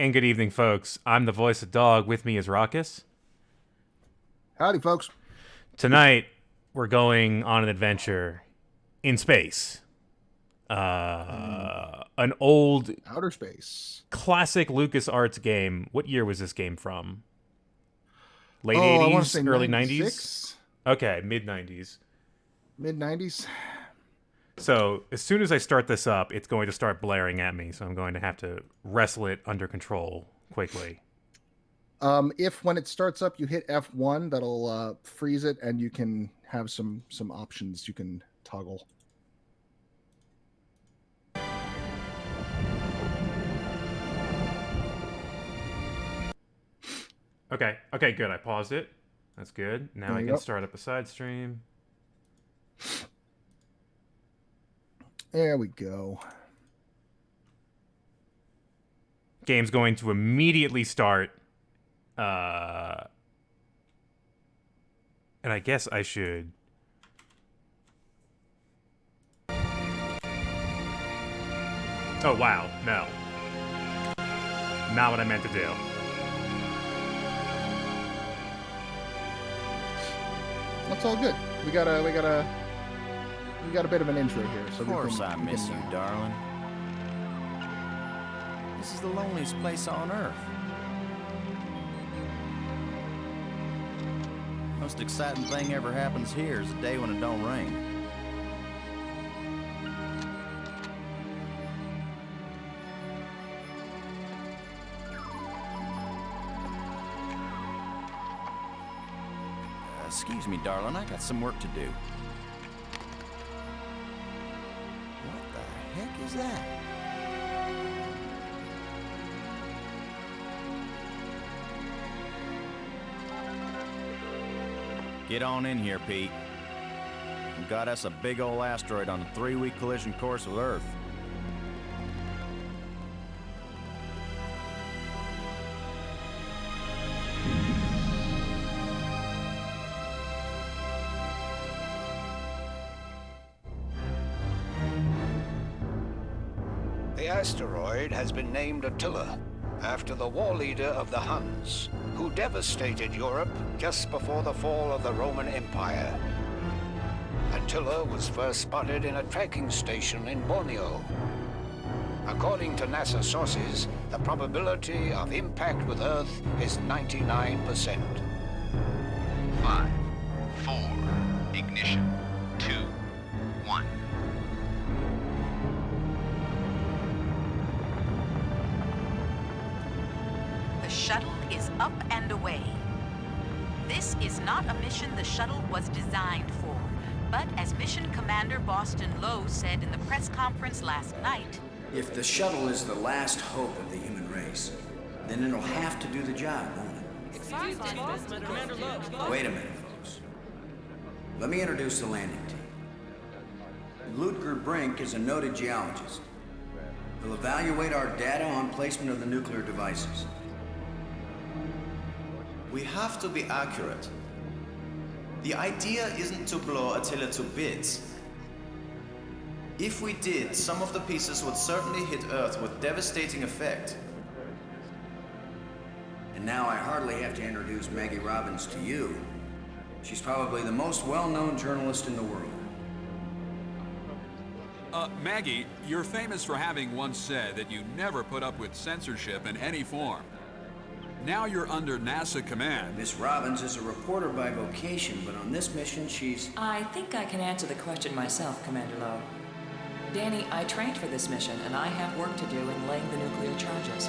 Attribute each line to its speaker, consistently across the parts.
Speaker 1: And good evening, folks. I'm the voice of dog. With me is Raqus.
Speaker 2: Howdy, folks.
Speaker 1: Tonight, we're going on an adventure in space. An old
Speaker 2: Outer space.
Speaker 1: classic LucasArts game. What year was this game from? Late
Speaker 2: I want to
Speaker 1: 80s,
Speaker 2: say
Speaker 1: early
Speaker 2: 96?
Speaker 1: 90s? Okay, mid 90s.
Speaker 2: Mid 90s.
Speaker 1: So as soon as I start this up, it's going to start blaring at me. So I'm going to have to wrestle it under control quickly.
Speaker 2: If when it starts up you hit F1, that'll freeze it, and you can have some options you can toggle.
Speaker 1: Okay, good. I paused it. That's good. Now I can start up a side stream.
Speaker 2: There we go.
Speaker 1: Game's going to immediately start. And I guess I should... Oh, wow. No. Not what I meant to do.
Speaker 2: That's all good. We got a bit of an intro here. So
Speaker 3: of course I miss you, darling. This is the loneliest place on Earth. Most exciting thing ever happens here is the day when it don't rain. Excuse me, darling, I got some work to do. What the heck is that? Get on in here, Pete. We got us a big old asteroid on a 3-week collision course with Earth.
Speaker 4: The asteroid has been named Attila, after the war leader of the Huns, who devastated Europe just before the fall of the Roman Empire. Attila was first spotted in a tracking station in Borneo. According to NASA sources, the probability of impact with Earth is 99%.
Speaker 5: 5, 4, ignition, 2, 1.
Speaker 6: The shuttle is up and away. This is not a mission the shuttle was designed for, but as Mission Commander Boston Lowe said in the press conference last night,
Speaker 7: if the shuttle is the last hope of the human race, then it'll have to do the job, won't it? Wait a minute, folks. Let me introduce the landing team. Ludger Brink is a noted geologist. He'll evaluate our data on placement of the nuclear devices.
Speaker 8: We have to be accurate. The idea isn't to blow Attila to bits. If we did, some of the pieces would certainly hit Earth with devastating effect.
Speaker 7: And now I hardly have to introduce Maggie Robbins to you. She's probably the most well-known journalist in the world.
Speaker 9: Maggie, you're famous for having once said that you never put up with censorship in any form. Now you're under NASA command.
Speaker 7: Miss Robbins is a reporter by vocation, but on this mission she's...
Speaker 10: I think I can answer the question myself, Commander Lowe. Danny, I trained for this mission, and I have work to do in laying the nuclear charges.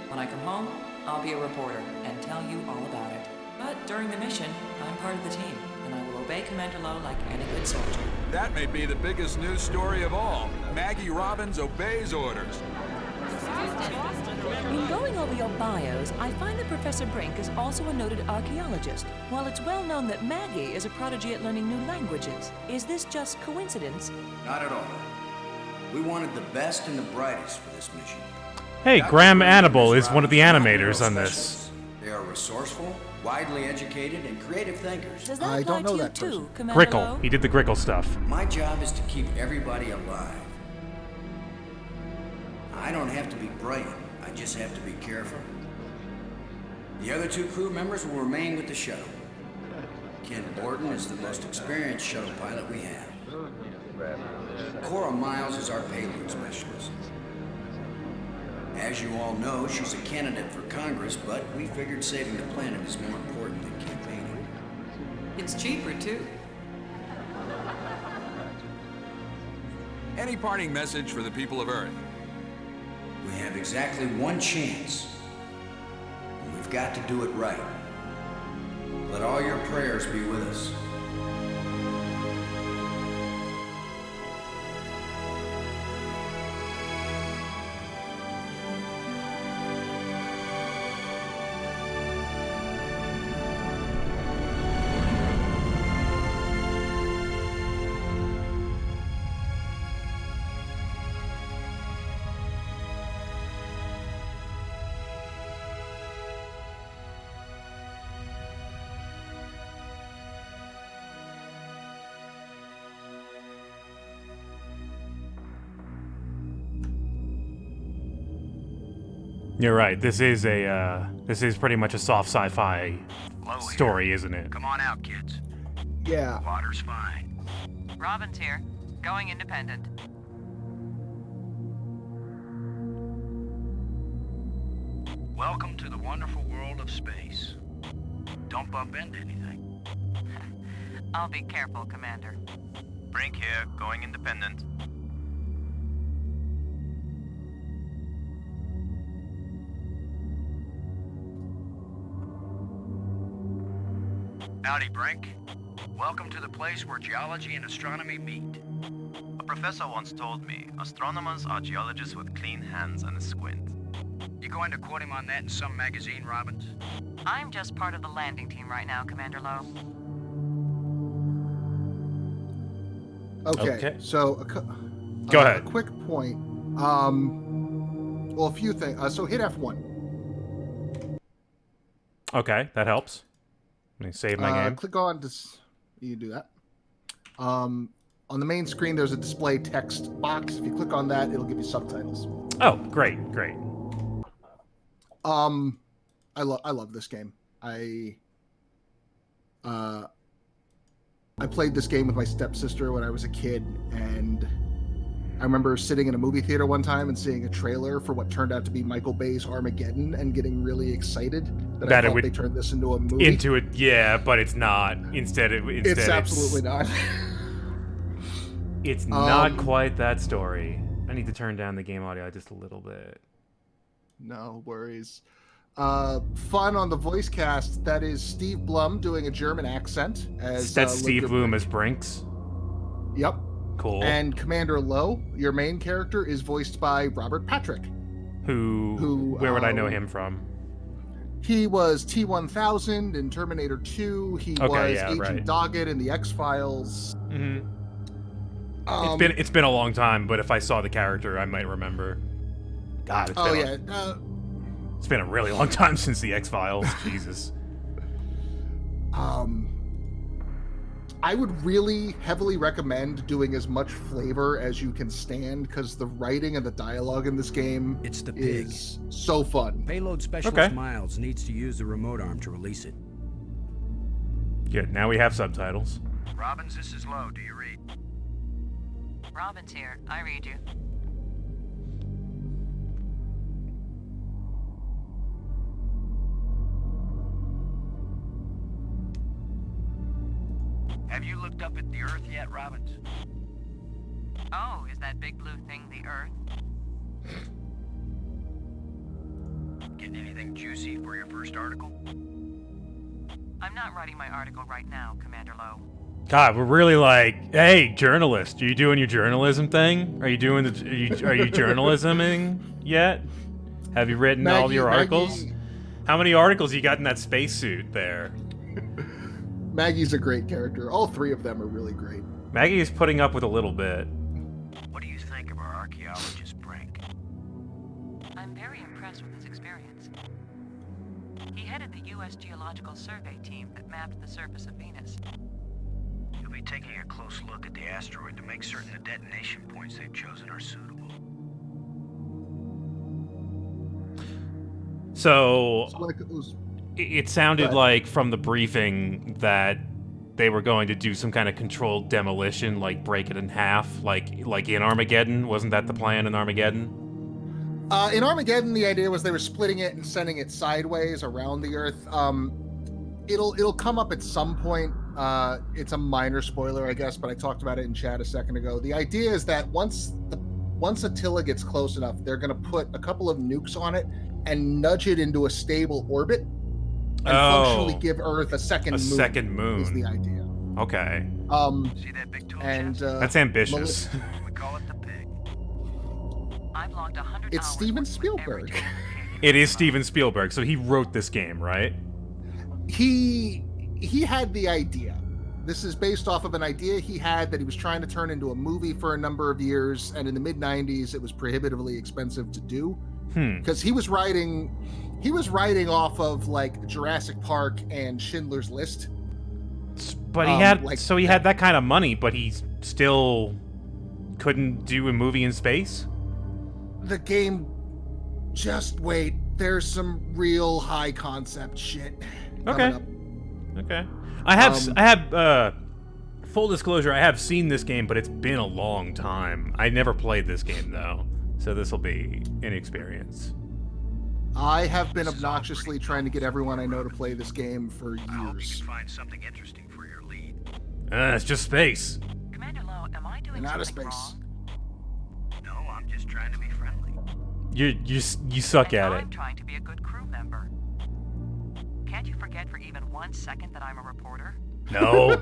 Speaker 10: When I come home, I'll be a reporter and tell you all about it. But during the mission, I'm part of the team, and I will obey Commander Lowe like any good soldier.
Speaker 9: That may be the biggest news story of all. Maggie Robbins obeys orders.
Speaker 11: In going over your bios, I find that Professor Brink is also a noted archaeologist, while it's well known that Maggie is a prodigy at learning new languages. Is this just coincidence?
Speaker 7: Not at all. We wanted the best and the brightest for this mission.
Speaker 1: Hey, Graham Annable is one of the animators on this.
Speaker 7: They are resourceful, widely educated, and creative thinkers.
Speaker 11: Does that apply to you too, Commander
Speaker 1: Grickle.
Speaker 11: Lowe?
Speaker 1: He did the Grickle stuff.
Speaker 7: My job is to keep everybody alive. I don't have to be brilliant. I just have to be careful. The other 2 crew members will remain with the shuttle. Ken Borden is the most experienced shuttle pilot we have. Cora Miles is our payload specialist. As you all know, she's a candidate for Congress, but we figured saving the planet is more important than campaigning.
Speaker 10: It's cheaper, too.
Speaker 9: Any parting message for the people of Earth?
Speaker 7: We have exactly 1 chance. And we've got to do it right. Let all your prayers be with us.
Speaker 1: You're right. This is pretty much a soft sci-fi story, isn't it?
Speaker 5: Come on out, kids.
Speaker 2: Yeah.
Speaker 5: Water's fine.
Speaker 10: Robin's here. Going independent.
Speaker 5: Welcome to the wonderful world of space. Don't bump into anything.
Speaker 10: I'll be careful, Commander.
Speaker 5: Brink here, going independent. Howdy, Brink. Welcome to the place where geology and astronomy meet.
Speaker 12: A professor once told me, astronomers are geologists with clean hands and a squint.
Speaker 5: You going to quote him on that in some magazine, Robbins?
Speaker 10: I'm just part of the landing team right now, Commander Lowe.
Speaker 2: Okay. So,
Speaker 1: Go ahead.
Speaker 2: A quick point. Well, a few things. So hit F1.
Speaker 1: Okay, that helps. Let me save my game.
Speaker 2: Click on you do that. On the main screen, there's a display text box. If you click on that, it'll give you subtitles.
Speaker 1: Oh, great.
Speaker 2: I love this game. I played this game with my stepsister when I was a kid, and I remember sitting in a movie theater one time and seeing a trailer for what turned out to be Michael Bay's Armageddon and getting really excited that I thought they turned this into a movie.
Speaker 1: Yeah, but it's not. Instead,
Speaker 2: it's absolutely not.
Speaker 1: It's not quite that story. I need to turn down the game audio just a little bit.
Speaker 2: No worries. Fun on the voice cast. That is Steve Blum doing a German accent as
Speaker 1: that's Steve Blum as Brinks.
Speaker 2: Yep.
Speaker 1: Cool.
Speaker 2: And Commander Lowe, your main character, is voiced by Robert Patrick.
Speaker 1: Where would I know him from?
Speaker 2: He was T-1000 in Terminator 2. He was Agent Doggett in the X-Files.
Speaker 1: Mm-hmm. It's been a long time, but if I saw the character, I might rember. God, it's been a really long time since the X-Files. Jesus.
Speaker 2: I would really heavily recommend doing as much flavor as you can stand, because the writing and the dialogue in this game is so fun.
Speaker 13: Payload specialist Miles needs to use the remote arm to release it.
Speaker 1: Good. Now we have subtitles.
Speaker 5: Robbins, this is Lowe. Do you read?
Speaker 10: Robin's here. I read you.
Speaker 5: Have you looked up at the Earth yet, Robbins?
Speaker 10: Oh, is that big blue thing the Earth?
Speaker 5: Getting anything juicy for your first article?
Speaker 10: I'm not writing my article right now, Commander Lowe.
Speaker 1: God, we're really like, hey, journalist, are you doing your journalism thing? Are you doing are you journalisming yet? Have you written all of your articles? How many articles you got in that spacesuit there?
Speaker 2: Maggie's a great character. All three of them are really great.
Speaker 1: Maggie is putting up with a little bit.
Speaker 5: What do you think of our archaeologist, Brink?
Speaker 10: I'm very impressed with his experience. He headed the U.S. Geological Survey team that mapped the surface of Venus.
Speaker 5: You'll be taking a close look at the asteroid to make certain the detonation points they've chosen are suitable.
Speaker 1: So
Speaker 2: when it goes,
Speaker 1: it sounded like from the briefing that they were going to do some kind of controlled demolition, like break it in half, like in Armageddon. Wasn't that the plan in Armageddon?
Speaker 2: In Armageddon, the idea was they were splitting it and sending it sideways around the Earth. It'll come up at some point. It's a minor spoiler, I guess, but I talked about it in chat a second ago. The idea is that once Attila gets close enough, they're going to put a couple of nukes on it and nudge it into a stable orbit and functionally give Earth a second moon.
Speaker 1: Second moon
Speaker 2: is the idea.
Speaker 1: Okay.
Speaker 5: See that big tool
Speaker 2: And
Speaker 1: that's ambitious.
Speaker 5: We call it the pig.
Speaker 6: I've logged 100
Speaker 2: It's
Speaker 6: hours
Speaker 2: Steven
Speaker 6: working with every
Speaker 2: Spielberg.
Speaker 6: tool.
Speaker 1: It is Steven Spielberg, so he wrote this game, right?
Speaker 2: He had the idea. This is based off of an idea he had that he was trying to turn into a movie for a number of years, and in the mid-90s it was prohibitively expensive to do. Because he was writing off of like Jurassic Park and Schindler's List.
Speaker 1: But he had he had that kind of money, but he still couldn't do a movie in space?
Speaker 2: The game, just wait, there's some real high concept shit coming up.
Speaker 1: Okay. I have full disclosure, I have seen this game, but it's been a long time. I never played this game though, so this will be an experience.
Speaker 2: I have been obnoxiously trying to get everyone I know to play this game for
Speaker 5: I hope you
Speaker 2: years.
Speaker 5: can find something interesting for your lead.
Speaker 1: It's just space.
Speaker 6: Commander Lowe, am I doing
Speaker 2: In outer
Speaker 6: something
Speaker 2: space.
Speaker 6: wrong?
Speaker 5: No, I'm just trying to be friendly.
Speaker 1: You suck
Speaker 6: And
Speaker 1: at
Speaker 6: I'm
Speaker 1: it.
Speaker 6: trying to be a good crew member. Can't you forget for even 1 second that I'm a reporter?
Speaker 1: No.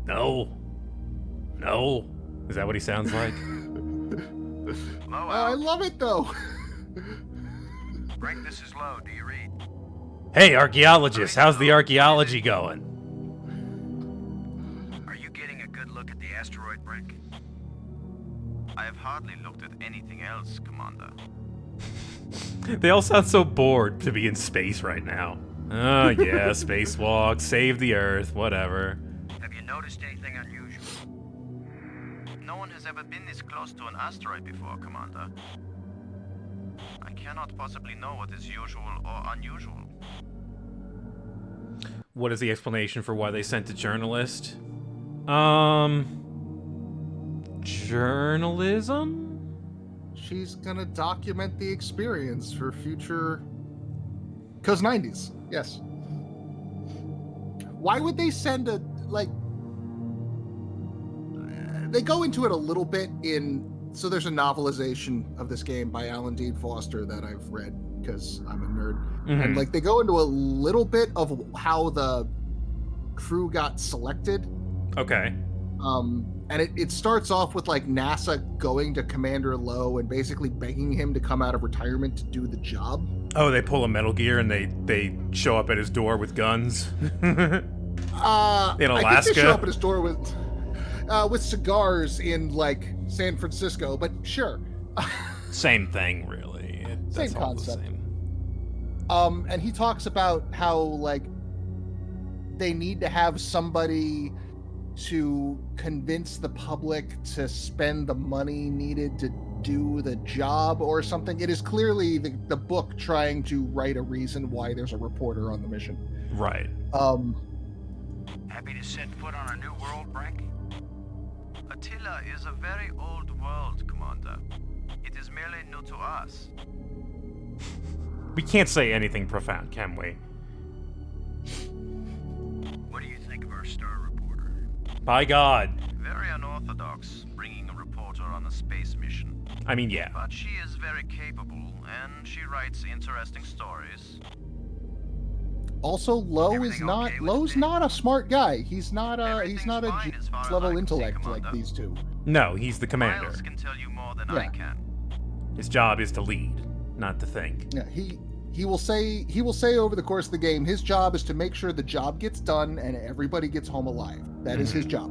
Speaker 1: No. Is that what he sounds like?
Speaker 2: I love it though.
Speaker 5: Brink, this is Lowe. Do you read?
Speaker 1: Hey, archaeologist, how's the archaeology going?
Speaker 5: Are you getting a good look at the asteroid, Brink?
Speaker 12: I have hardly looked at anything else, Commander.
Speaker 1: They all sound so bored to be in space right now. Oh yeah, spacewalk, save the Earth, whatever.
Speaker 5: Have you noticed anything unusual?
Speaker 12: No one has ever been this close to an asteroid before, Commander. I cannot possibly know what is usual or unusual.
Speaker 1: What is the explanation for why they sent a journalist? Journalism?
Speaker 2: She's gonna document the experience for future. Cause 90s, yes. Why would they send a they go into it a little bit so there's a novelization of this game by Alan Dean Foster that I've read because I'm a nerd. And they go into a little bit of how the crew got selected.
Speaker 1: Okay.
Speaker 2: And it starts off with NASA going to Commander Lowe and basically begging him to come out of retirement to do the job.
Speaker 1: Oh, they pull a Metal Gear and they show up at his door with guns. In Alaska.
Speaker 2: I think they show up at his door with cigars in San Francisco, but sure.
Speaker 1: Same thing, really. That's
Speaker 2: Same
Speaker 1: all the
Speaker 2: concept.
Speaker 1: same.
Speaker 2: And he talks about how they need to have somebody to convince the public to spend the money needed to do the job or something. It is clearly the book trying to write a reason why there's a reporter on the mission.
Speaker 1: Right.
Speaker 5: Happy to set foot on a new world, Brink?
Speaker 12: Attila is a very old world, Commander. It is merely new to us.
Speaker 1: We can't say anything profound, can we?
Speaker 5: What do you think of our star reporter?
Speaker 1: By God.
Speaker 12: Very unorthodox, bringing a reporter on a space mission.
Speaker 1: I mean, yeah.
Speaker 12: But she is very capable, and she writes interesting stories.
Speaker 2: Also, Lowe's not a smart guy. He's not a GS level intellect like these two.
Speaker 1: No, he's the commander.
Speaker 12: Miles can tell you more than I can.
Speaker 1: His job is to lead, not to think.
Speaker 2: Yeah, he will say over the course of the game, his job is to make sure the job gets done and everybody gets home alive. That is his job.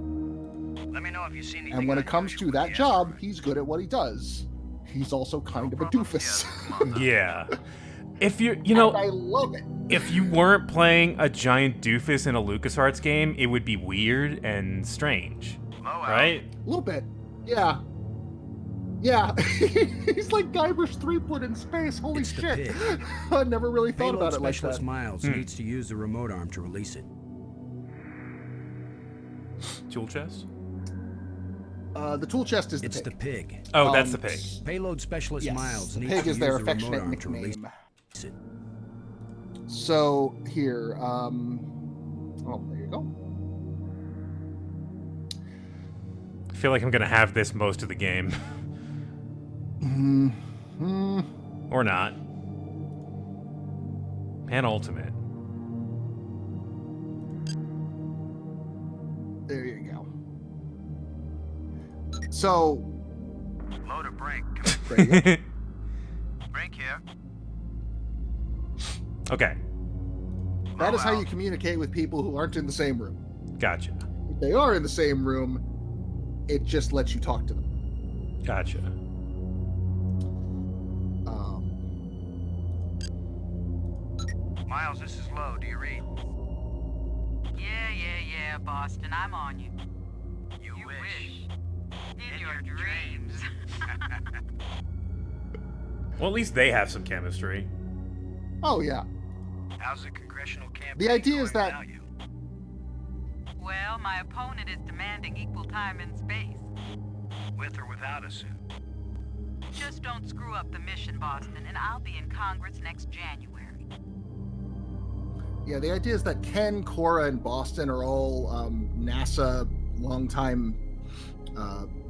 Speaker 5: Let me know if you see anything.
Speaker 2: And when it comes to that job, he's good at what he does. He's also kind of a doofus.
Speaker 1: Yeah. If you know,
Speaker 2: I love it.
Speaker 1: If you weren't playing a giant doofus in a LucasArts game, it would be weird and strange, right?
Speaker 2: A little bit, yeah. Yeah, he's like Guybrush Threepwood in space. Holy
Speaker 13: It's the
Speaker 2: shit!
Speaker 13: pig.
Speaker 2: I never really thought
Speaker 13: Payload
Speaker 2: about it like
Speaker 13: specialist
Speaker 2: that.
Speaker 13: Miles needs to use the remote arm to release it.
Speaker 1: Tool chest?
Speaker 2: The tool chest is the
Speaker 13: It's
Speaker 2: pig.
Speaker 13: the pig.
Speaker 1: Oh, that's the pig.
Speaker 13: Payload specialist
Speaker 2: Yes,
Speaker 13: Miles
Speaker 2: the
Speaker 13: needs
Speaker 2: pig
Speaker 13: to
Speaker 2: is
Speaker 13: use
Speaker 2: their
Speaker 13: the remote
Speaker 2: affectionate
Speaker 13: arm to release
Speaker 2: nickname.
Speaker 13: it.
Speaker 2: So here, oh, there you go.
Speaker 1: I feel like I'm gonna have this most of the game. Or not. Penultimate.
Speaker 2: There you go. So,
Speaker 12: Loader Brink.
Speaker 2: Brink.
Speaker 12: Brink here.
Speaker 1: Okay.
Speaker 2: That is how you communicate with people who aren't in the same room.
Speaker 1: Gotcha.
Speaker 2: If they are in the same room, it just lets you talk to them.
Speaker 1: Gotcha.
Speaker 5: Miles, this is Low. Do you read?
Speaker 6: Yeah, Boston, I'm on you.
Speaker 5: You wish.
Speaker 6: In your dreams.
Speaker 1: Well, at least they have some chemistry.
Speaker 2: Oh, yeah.
Speaker 5: How's the congressional campaign
Speaker 2: The idea is
Speaker 5: going
Speaker 2: that...
Speaker 5: without you?
Speaker 6: Well, my opponent is demanding equal time in space.
Speaker 5: With or without a suit?
Speaker 6: Just don't screw up the mission, Boston, and I'll be in Congress next January.
Speaker 2: Yeah, the idea is that Ken, Cora, and Boston are all NASA longtime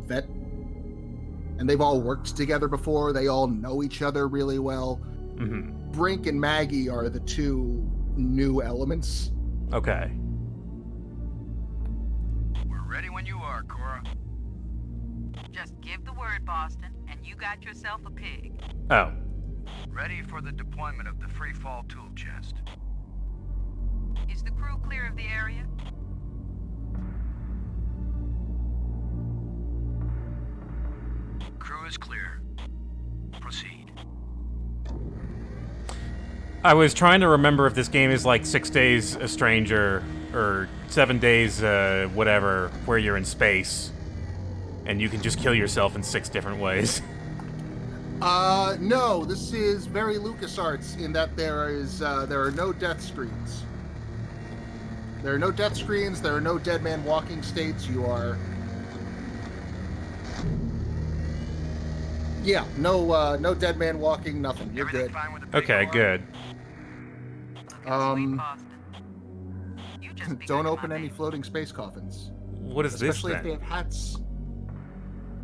Speaker 2: vet, and they've all worked together before. They all know each other really well.
Speaker 1: Mm-hmm.
Speaker 2: Brink and Maggie are the two new elements.
Speaker 1: Okay.
Speaker 5: We're ready when you are, Cora.
Speaker 6: Just give the word, Boston, and you got yourself a pig.
Speaker 1: Oh.
Speaker 5: Ready for the deployment of the free fall tool chest.
Speaker 6: Is the crew clear of the area?
Speaker 5: Crew is clear. Proceed.
Speaker 1: I was trying to remember if this game is like 6 Days a Stranger or 7 Days whatever, where you're in space and you can just kill yourself in 6 different ways.
Speaker 2: No, this is very LucasArts in that there are no death screens. There are no death screens, there are no dead man walking states, you are... Yeah, no dead man walking, nothing, you're good.
Speaker 1: Okay, good.
Speaker 2: Don't open any floating space coffins.
Speaker 1: What is this
Speaker 2: Especially if they
Speaker 1: then?
Speaker 2: have hats.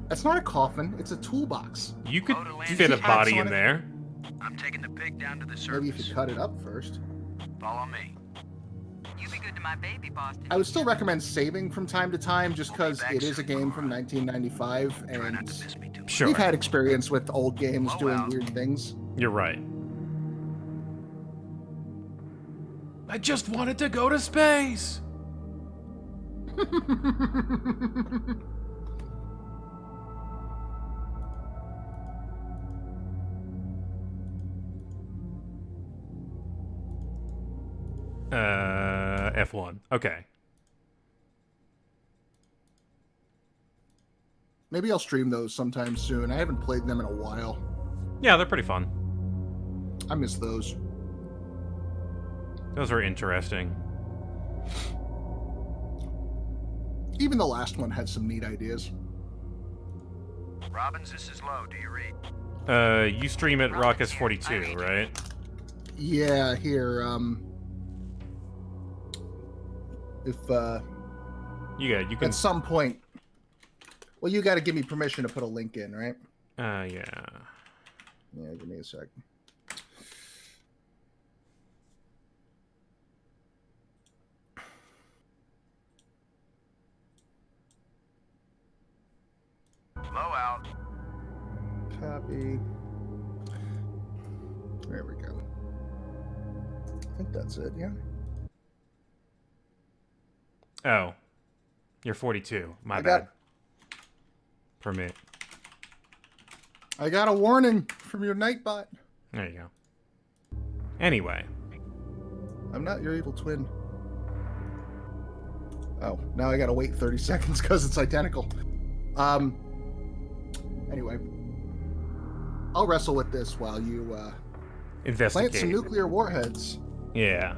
Speaker 2: That's not a coffin, it's a toolbox.
Speaker 1: You could fit a body in there.
Speaker 5: I'm taking the pig down to the surface.
Speaker 2: Maybe you could cut it up first.
Speaker 5: Follow me.
Speaker 6: You be good to my baby, Boston.
Speaker 2: I would still recommend saving from time to time just because it is a game from 1995 and
Speaker 1: Sure.
Speaker 2: we've had experience with old games doing weird things.
Speaker 1: You're right. I just wanted to go to space. F1. Okay.
Speaker 2: Maybe I'll stream those sometime soon. I haven't played them in a while.
Speaker 1: Yeah, they're pretty fun.
Speaker 2: I miss those.
Speaker 1: Those are interesting.
Speaker 2: Even the last one had some neat ideas.
Speaker 5: Robbins, this is Low. Do you read?
Speaker 1: You stream at raqus42, right?
Speaker 2: Yeah, here, if,
Speaker 1: you can...
Speaker 2: at some point... Well, you gotta give me permission to put a link in, right?
Speaker 1: Yeah.
Speaker 2: Yeah, give me a sec.
Speaker 5: Low out.
Speaker 2: Copy. There we go. I think that's it, yeah.
Speaker 1: Oh. You're 42. My
Speaker 2: I
Speaker 1: bad. Permit.
Speaker 2: I got a warning from your Nightbot.
Speaker 1: There you go. Anyway.
Speaker 2: I'm not your evil twin. Oh, now I gotta wait 30 seconds because it's identical. Anyway, I'll wrestle with this while you
Speaker 1: Investigate.
Speaker 2: plant some nuclear warheads.
Speaker 1: Yeah.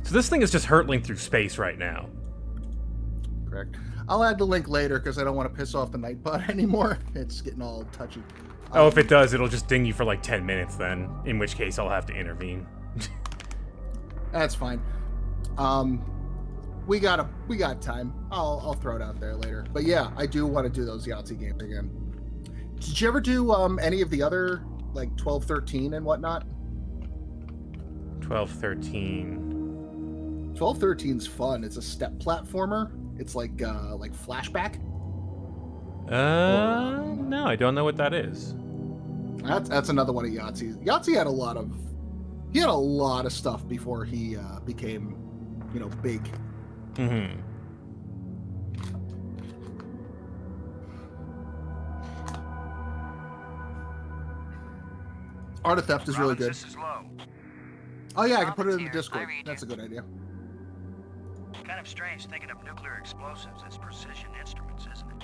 Speaker 1: So this thing is just hurtling through space right now.
Speaker 2: Correct. I'll add the link later because I don't want to piss off the Nightbot anymore. It's getting all touchy.
Speaker 1: Oh, if it does, it'll just ding you for like 10 minutes then, in which case I'll have to intervene.
Speaker 2: That's fine. We got time. I'll throw it out there later. But yeah, I do want to do those Yahtzee games again. Did you ever do any of the other, like 12, 13 and whatnot?
Speaker 1: 12, 13.
Speaker 2: 12, 13's fun. It's a step platformer. It's like Flashback.
Speaker 1: No, I don't know what that is.
Speaker 2: That's another one of Yahtzee's. Yahtzee had a lot of stuff before he became, big.
Speaker 1: Mm-hmm.
Speaker 2: Art of Theft is really good.
Speaker 5: This is low.
Speaker 2: Oh yeah, I can put it in the
Speaker 6: Here,
Speaker 2: Discord.
Speaker 6: I read
Speaker 2: That's a
Speaker 6: you.
Speaker 2: good idea.
Speaker 5: Kind of strange thinking of nuclear explosives as precision instruments, isn't it?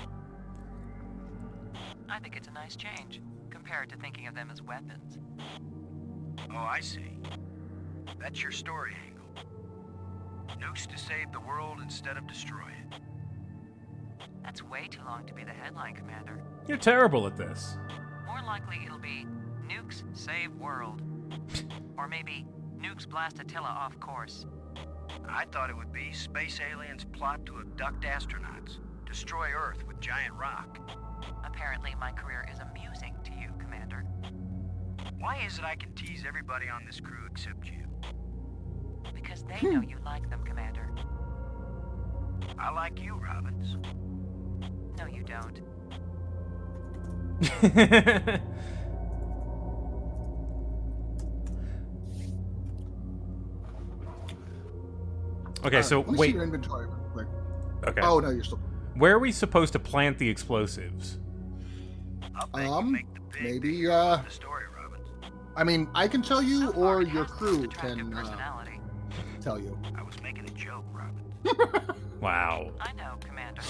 Speaker 10: I think it's a nice change, compared to thinking of them as weapons.
Speaker 5: Oh, I see. That's your story angle. Nukes to save the world instead of destroy it.
Speaker 10: That's way too long to be the headline, Commander.
Speaker 1: You're terrible at this.
Speaker 10: More likely it'll be Nukes Save World. Or maybe Nukes blast Attila off course.
Speaker 5: I thought it would be space aliens plot to abduct astronauts, destroy Earth with giant rock.
Speaker 10: Apparently my career is amusing to you, Commander.
Speaker 5: Why is it I can tease everybody on this crew except you?
Speaker 10: Because they know you like them, Commander.
Speaker 5: I like you, Robbins.
Speaker 10: No, you don't.
Speaker 1: Okay, so
Speaker 2: let me see
Speaker 1: wait.
Speaker 2: your inventory real quick.
Speaker 1: Okay.
Speaker 2: Oh no, you're still.
Speaker 1: Where are we supposed to plant the explosives?
Speaker 2: Maybe
Speaker 5: The story, Robbins.
Speaker 2: I mean, I can tell you,
Speaker 10: So far,
Speaker 2: or
Speaker 10: it
Speaker 2: your
Speaker 10: has
Speaker 2: crew
Speaker 10: attractive
Speaker 2: can
Speaker 10: personality.
Speaker 2: tell you.
Speaker 5: I was making a joke, Robbins.
Speaker 1: Wow.
Speaker 10: I know, Commander.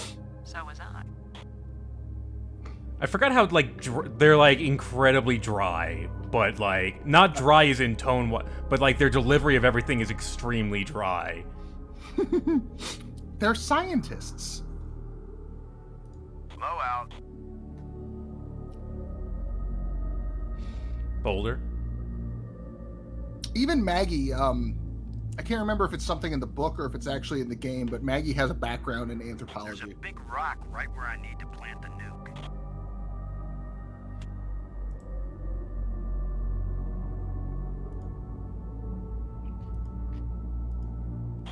Speaker 10: So was I.
Speaker 1: I forgot how they're like incredibly dry, but like not dry as in tone, but like their delivery of everything is extremely dry.
Speaker 2: They're scientists.
Speaker 5: Blow out.
Speaker 1: Boulder.
Speaker 2: Even Maggie, I can't remember if it's something in the book or if it's actually in the game, but Maggie has a background in
Speaker 5: There's a
Speaker 2: anthropology.
Speaker 5: big rock right where I need to plant the nuke.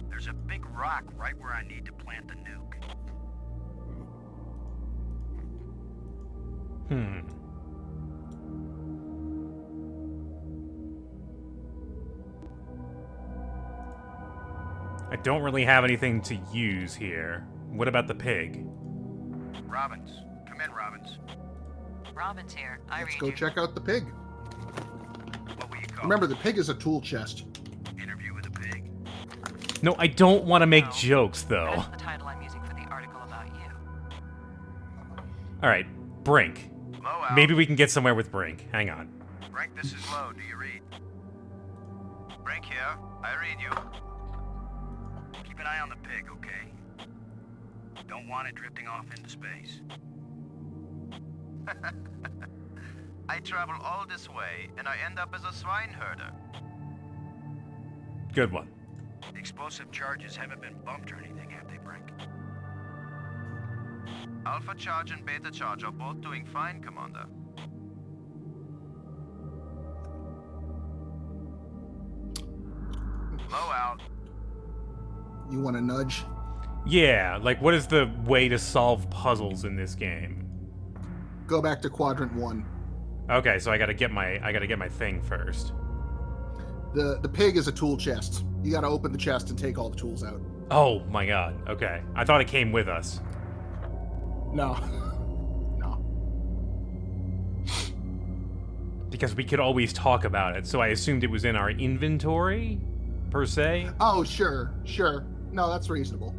Speaker 5: There's a big rock right where I need to plant the nuke.
Speaker 1: I don't really have anything to use here. What about the pig?
Speaker 5: Robbins. Come in, Robbins.
Speaker 10: Robin's here. I
Speaker 2: Let's
Speaker 10: read
Speaker 2: go
Speaker 10: you.
Speaker 2: check out the pig.
Speaker 5: What will you call
Speaker 2: Remember, the pig is a tool chest.
Speaker 5: it? Interview with a pig.
Speaker 1: No, I don't want to make
Speaker 10: No.
Speaker 1: jokes though.
Speaker 10: That's the title I'm using for the article about you.
Speaker 1: All right, Brink.
Speaker 5: Blow out.
Speaker 1: Maybe we can get somewhere with Brink. Hang on.
Speaker 12: Brink, this is Low. Do you read? Brink here. I read you.
Speaker 5: Keep an eye on the pig, okay? Don't want it drifting off into space.
Speaker 12: I travel all this way, and I end up as a swine herder.
Speaker 1: Good one.
Speaker 5: Explosive charges haven't been bumped or anything, have they, Brink?
Speaker 12: Alpha charge and beta charge are both doing fine, Commander. Blow out.
Speaker 2: You want to nudge?
Speaker 1: Yeah, like what is the way to solve puzzles in this game?
Speaker 2: Go back to quadrant 1.
Speaker 1: Okay, so I gotta get my thing first.
Speaker 2: The pig is a tool chest. You got to open the chest and take all the tools out.
Speaker 1: Oh my god. Okay, I thought it came with us.
Speaker 2: No. No.
Speaker 1: Because we could always talk about it, so I assumed it was in our inventory, per se.
Speaker 2: Oh, sure. No, that's reasonable.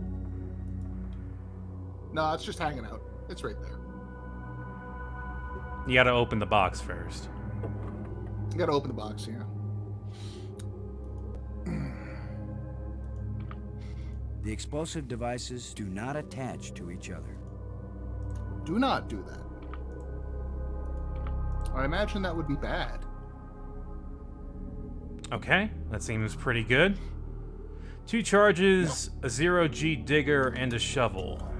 Speaker 2: No, it's just hanging out. It's right there.
Speaker 1: You gotta open the box first.
Speaker 2: You gotta open the box, yeah.
Speaker 13: The explosive devices do not attach to each other.
Speaker 2: Do not do that. I imagine that would be bad.
Speaker 1: Okay, that seems pretty good. 2 charges, a 0G digger, and a shovel.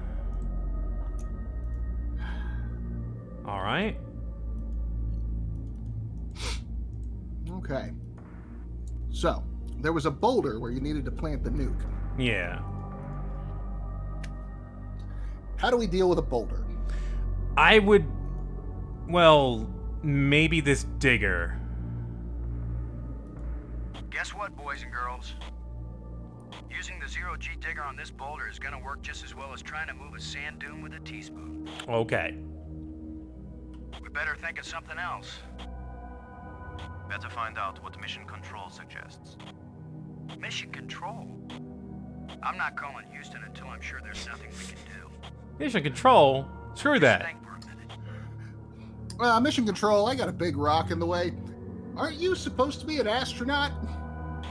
Speaker 1: Alright.
Speaker 2: Okay. So, there was a boulder where you needed to plant the nuke.
Speaker 1: Yeah.
Speaker 2: How do we deal with a boulder?
Speaker 1: I would... Well, maybe this digger.
Speaker 5: Guess what, boys and girls? Using the zero-G digger on this boulder is gonna work just as well as trying to move a sand dune with a teaspoon.
Speaker 1: Okay.
Speaker 5: We better think of something else.
Speaker 12: Better find out what mission control suggests.
Speaker 5: Mission control? I'm not calling Houston until I'm sure there's nothing we can do.
Speaker 1: Mission control? Screw that.
Speaker 5: Think for a minute.
Speaker 2: Mission control, I got a big rock in the way. Aren't you supposed to be an astronaut?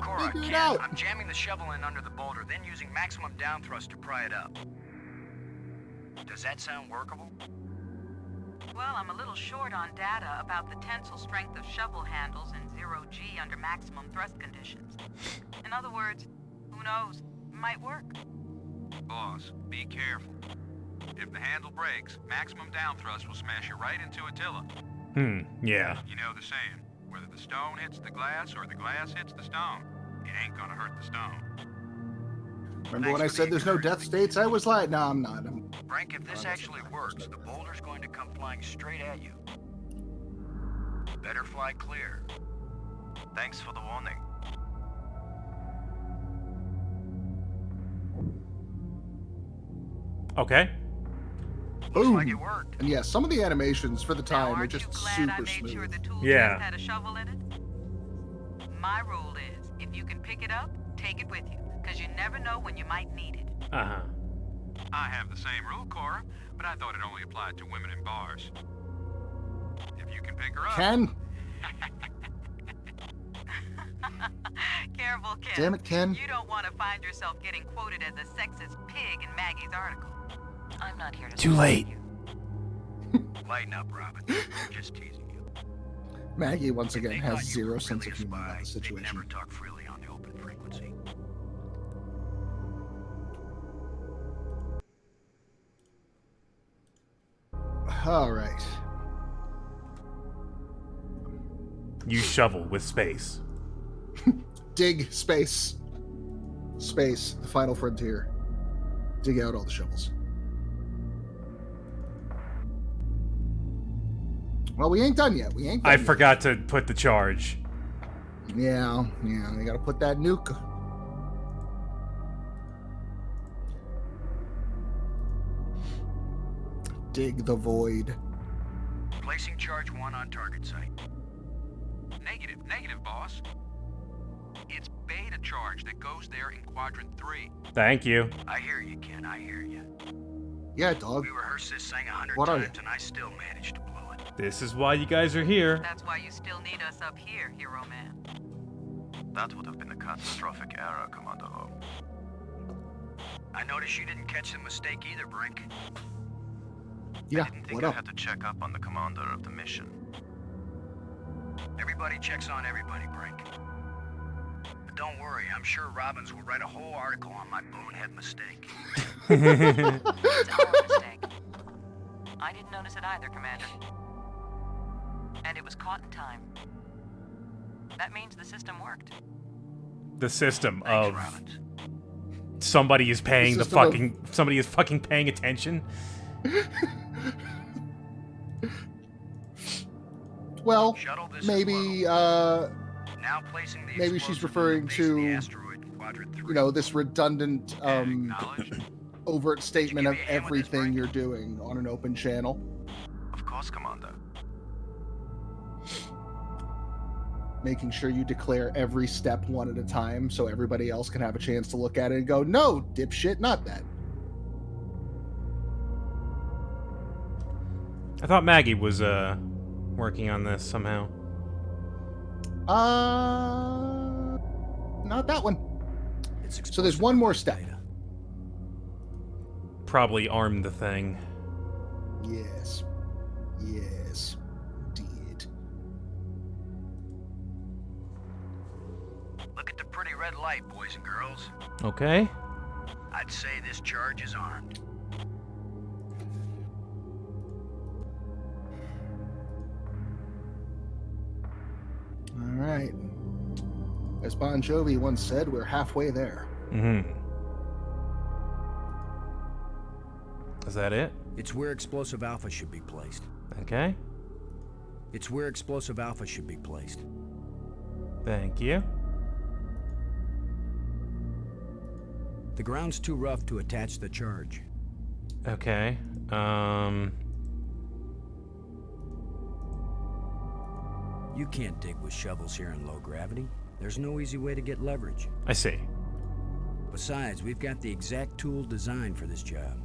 Speaker 5: Cora,
Speaker 2: Figure it
Speaker 5: Ken,
Speaker 2: out.
Speaker 5: I'm jamming the shovel in under the boulder, then using maximum down thrust to pry it up. Does that sound workable?
Speaker 6: Well, I'm a little short on data about the tensile strength of shovel handles in 0G under maximum thrust conditions. In other words, who knows? Might work.
Speaker 9: Boss, be careful. If the handle breaks, maximum down thrust will smash you right into Attila.
Speaker 1: Yeah.
Speaker 9: You know the saying, whether the stone hits the glass or the glass hits the stone, it ain't gonna hurt the stone.
Speaker 2: Remember when I said there's no death states? I was like, no, I'm not.
Speaker 5: Frank, if this actually works, the boulder's going to come flying straight at you. Better fly clear.
Speaker 12: Thanks for the warning.
Speaker 1: Okay.
Speaker 2: Boom.
Speaker 5: Like it worked.
Speaker 2: And yeah, some of the animations for the
Speaker 6: Now,
Speaker 2: time are
Speaker 6: aren't
Speaker 2: just
Speaker 6: you glad
Speaker 2: super
Speaker 6: I made
Speaker 2: smooth.
Speaker 6: sure the tool
Speaker 1: Yeah.
Speaker 6: chest had a shovel in it? My rule is, if you can pick it up, take it with you, because you never know when you might need it.
Speaker 1: Uh-huh.
Speaker 9: I have the same rule, Cora, but I thought it only applied to women in bars. If you can pick her up...
Speaker 2: Ken?
Speaker 6: Careful, Ken.
Speaker 2: Damn it, Ken.
Speaker 6: You don't want to find yourself getting quoted as a sexist pig in Maggie's article. I'm not here to
Speaker 1: Too late.
Speaker 5: Lighten up, Robin. We're just teasing you.
Speaker 2: Maggie, once
Speaker 5: If
Speaker 2: again,
Speaker 5: they
Speaker 2: has
Speaker 5: thought you
Speaker 2: zero
Speaker 5: were
Speaker 2: sense
Speaker 5: really
Speaker 2: of
Speaker 5: a
Speaker 2: humor
Speaker 5: spy,
Speaker 2: about the
Speaker 5: they'd
Speaker 2: situation.
Speaker 5: never talk freely on the open frequency.
Speaker 2: All right.
Speaker 1: You shovel with space.
Speaker 2: Dig space. Space, the final frontier. Dig out all the shovels. Well, we ain't done yet. We ain't done
Speaker 1: I
Speaker 2: yet.
Speaker 1: forgot to put the charge.
Speaker 2: Yeah, you gotta put that nuke. Dig the void.
Speaker 5: Placing charge 1 on target site.
Speaker 9: Negative, boss. It's beta charge that goes there in quadrant 3.
Speaker 1: Thank you.
Speaker 5: I hear you, Ken. I hear you.
Speaker 2: Yeah, dog.
Speaker 5: We rehearsed this thing 100
Speaker 2: What are
Speaker 5: times,
Speaker 2: you?
Speaker 5: and I still managed to blow it.
Speaker 1: This is why you guys are here.
Speaker 6: That's why you still need us up here, Hero Man.
Speaker 12: That would have been a catastrophic error, Commander O.
Speaker 5: I noticed you didn't catch the mistake either, Brink.
Speaker 2: Yeah,
Speaker 12: I didn't think
Speaker 2: what
Speaker 12: I
Speaker 2: up?
Speaker 12: had to check up on the commander of the mission.
Speaker 5: Everybody checks on everybody, Brink. But don't worry, I'm sure Robbins will write a whole article on my bonehead mistake.
Speaker 6: It's our mistake. I didn't notice it either, Commander. And it was caught in time. That means the system worked.
Speaker 1: The system
Speaker 5: Thanks,
Speaker 1: of
Speaker 5: Robbins.
Speaker 1: somebody is paying the
Speaker 2: system of-
Speaker 1: fucking somebody is fucking paying attention.
Speaker 2: Well,
Speaker 5: Shuttle, this is
Speaker 2: maybe
Speaker 5: Now placing the
Speaker 2: maybe she's
Speaker 5: explosive
Speaker 2: referring
Speaker 5: on the base of the
Speaker 2: to,
Speaker 5: asteroid in quadrant 3.
Speaker 2: you know, this redundant
Speaker 9: Acknowledged.
Speaker 2: overt statement
Speaker 5: give
Speaker 2: of
Speaker 5: me a hand with this,
Speaker 2: everything
Speaker 5: Brink?
Speaker 2: you're doing on an open channel.
Speaker 12: Of course, Commander.
Speaker 2: Making sure you declare every step one at a time so everybody else can have a chance to look at it and go, no, dipshit, not that.
Speaker 1: I thought Maggie was working on this somehow?
Speaker 2: Not that one. So there's one more step.
Speaker 1: Probably arm the thing.
Speaker 2: Yes. Yes. Indeed.
Speaker 5: Look at the pretty red light, boys and girls.
Speaker 1: Okay.
Speaker 5: I'd say this charge is armed.
Speaker 2: All right. As Bon Jovi once said, we're halfway there.
Speaker 1: Mm-hmm. Is that it?
Speaker 13: It's where Explosive Alpha should be placed.
Speaker 1: Okay.
Speaker 13: It's where Explosive Alpha should be placed.
Speaker 1: Thank you.
Speaker 13: The ground's too rough to attach the charge.
Speaker 1: Okay.
Speaker 13: You can't dig with shovels here in low gravity. There's no easy way to get leverage.
Speaker 1: I see.
Speaker 13: Besides, we've got the exact tool designed for this job.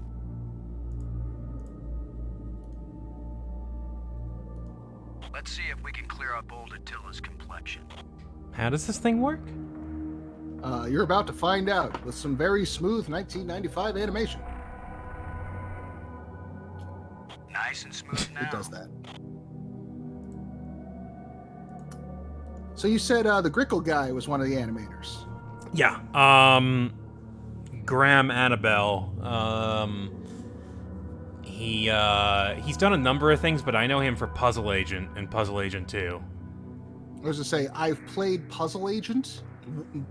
Speaker 5: Let's see if we can clear up old Attila's complexion.
Speaker 1: How does this thing work?
Speaker 2: You're about to find out with some very smooth 1995 animation.
Speaker 5: Nice and smooth now.
Speaker 2: It does that. So you said the Grickle guy was one of the animators.
Speaker 1: Yeah. Graham Annabelle. He's done a number of things, but I know him for Puzzle Agent and Puzzle Agent 2.
Speaker 2: I was to say, I've played Puzzle Agent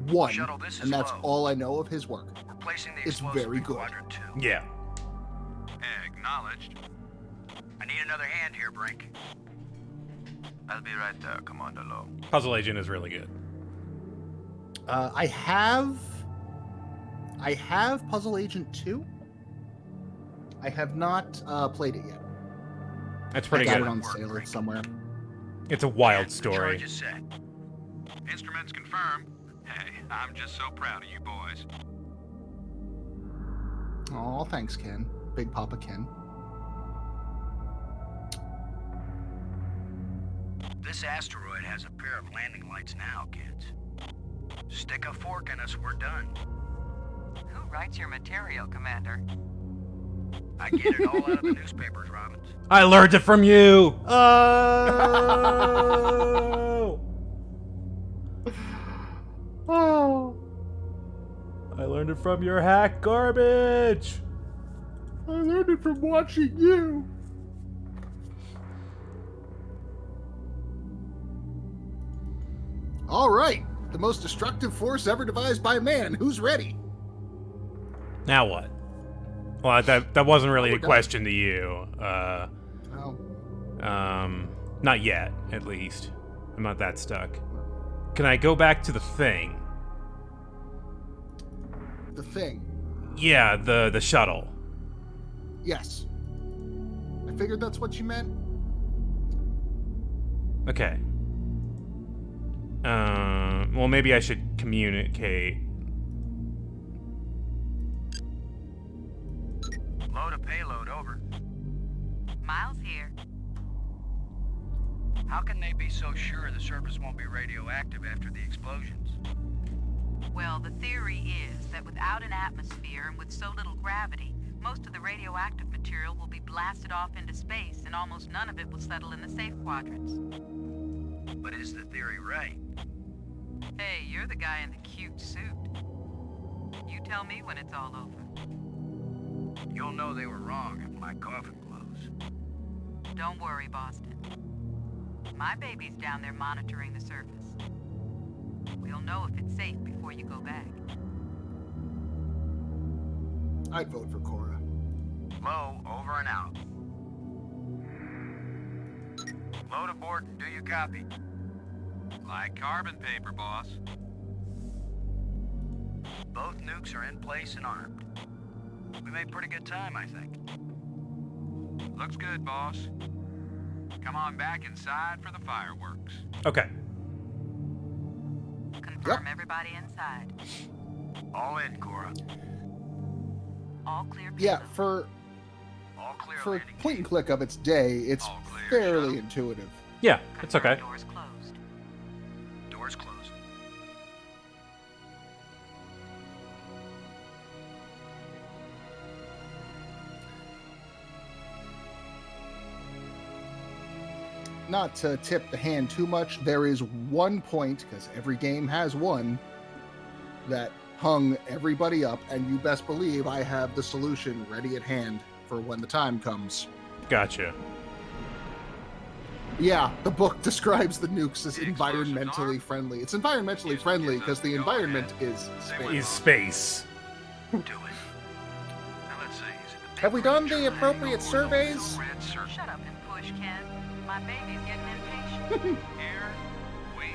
Speaker 2: 1,
Speaker 5: Shuttle, this is
Speaker 2: and that's
Speaker 5: low.
Speaker 2: all I know of his work.
Speaker 5: We're placing the
Speaker 2: It's
Speaker 5: explosive
Speaker 2: very
Speaker 5: in
Speaker 2: good.
Speaker 5: quadrant 2.
Speaker 1: Yeah.
Speaker 5: Acknowledged. I need another hand here, Brink.
Speaker 12: I'll be right there, Commander Lowe.
Speaker 1: Puzzle Agent is really good.
Speaker 2: I have Puzzle Agent 2. I have not played it yet.
Speaker 1: That's pretty
Speaker 2: I got
Speaker 1: good.
Speaker 2: it on sale somewhere.
Speaker 1: It's a wild
Speaker 5: The
Speaker 1: story.
Speaker 5: charge is set.
Speaker 9: Instruments confirmed. Hey, I'm just so proud of you boys.
Speaker 2: Oh, thanks, Ken. Big Papa Ken.
Speaker 5: This asteroid has a pair of landing lights now, kids. Stick a fork in us, we're done.
Speaker 6: Who writes your material, Commander?
Speaker 5: I get it all out of the newspapers, Robbins.
Speaker 1: I learned it from you. Oh.
Speaker 2: Oh.
Speaker 1: I learned it from your hack garbage.
Speaker 2: I learned it from watching you. All right. The most destructive force ever devised by man. Who's ready?
Speaker 1: Now what? Well, that wasn't really
Speaker 2: We're
Speaker 1: a
Speaker 2: done.
Speaker 1: question to you.
Speaker 2: Oh.
Speaker 1: Not yet, at least. I'm not that stuck. Can I go back to the thing?
Speaker 2: The thing.
Speaker 1: Yeah, the shuttle.
Speaker 2: Yes. I figured that's what you meant.
Speaker 1: Okay. Well, maybe I should communicate.
Speaker 5: Load a payload, over.
Speaker 6: Miles here.
Speaker 5: How can they be so sure the surface won't be radioactive after the explosions?
Speaker 6: Well, the theory is that without an atmosphere and with so little gravity, most of the radioactive material will be blasted off into space and almost none of it will settle in the safe quadrants.
Speaker 5: But is the theory right?
Speaker 6: Hey, you're the guy in the cute suit. You tell me when it's all over.
Speaker 5: You'll know they were wrong if my coffin blows.
Speaker 6: Don't worry, Boston. My baby's down there monitoring the surface. We'll know if it's safe before you go back.
Speaker 2: I'd vote for Cora.
Speaker 5: Low, over and out. Load aboard and do you copy?
Speaker 9: Like carbon paper, boss.
Speaker 5: Both nukes are in place and armed. We made pretty good time, I think.
Speaker 9: Looks good, boss. Come on back inside for the fireworks.
Speaker 1: Okay.
Speaker 6: Confirm everybody inside.
Speaker 5: All in, Cora.
Speaker 6: All clear.
Speaker 2: Yeah, for
Speaker 5: All clear
Speaker 2: for
Speaker 5: landing.
Speaker 2: point and click of its day, it's
Speaker 9: All clear,
Speaker 2: fairly
Speaker 9: shuttle.
Speaker 2: intuitive.
Speaker 1: Yeah, it's okay.
Speaker 6: Doors closed.
Speaker 5: Doors closed.
Speaker 2: Not to tip the hand too much, there is one point, because every game has one, that hung everybody up, and you best believe I have the solution ready at hand for when the time comes.
Speaker 1: Gotcha.
Speaker 2: Yeah, the book describes the nukes as environmentally friendly. It's environmentally friendly because the environment is space.
Speaker 1: Is space.
Speaker 5: Do it. Now let's see. Is it the
Speaker 2: Have we done the appropriate surveys?
Speaker 5: red circle?
Speaker 6: Shut up and push, Ken. My baby's getting impatient.
Speaker 5: Here we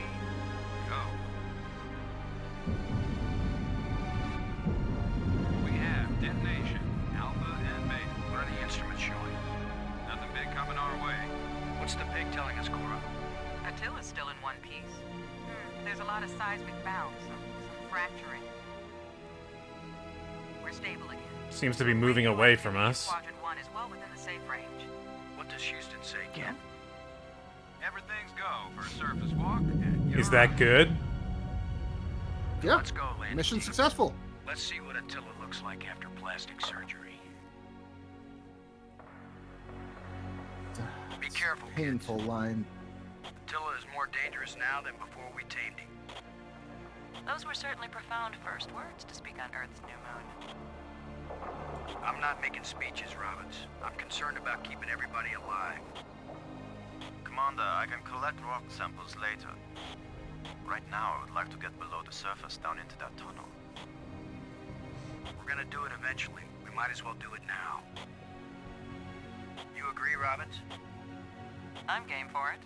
Speaker 5: go. We have detonation, alpha and beta. What are the instruments showing? Nothing big coming our way. What's the pig telling us, Cora?
Speaker 6: Attila's still in one piece. There's a lot of seismic bounce, some fracturing. We're stable again.
Speaker 1: Seems to be moving away from us.
Speaker 6: Quadrant 1 is well within the safe range.
Speaker 5: What does Houston say, Ken? Everything's go for a surface walk. And
Speaker 1: Is that good?
Speaker 2: Yeah,
Speaker 5: Let's go, landing
Speaker 2: mission
Speaker 5: team.
Speaker 2: successful.
Speaker 5: Let's see what Attila looks like after plastic surgery. Be careful,
Speaker 2: Painful line.
Speaker 5: Attila is more dangerous now than before we tamed him.
Speaker 11: Those were certainly profound first words to speak on Earth's new moon.
Speaker 5: I'm not making speeches, Robbins. I'm concerned about keeping everybody alive.
Speaker 12: Commander, I can collect rock samples later. Right now, I would like to get below the surface down into that tunnel.
Speaker 5: We're gonna do it eventually. We might as well do it now. You agree, Robbins?
Speaker 6: I'm game for it.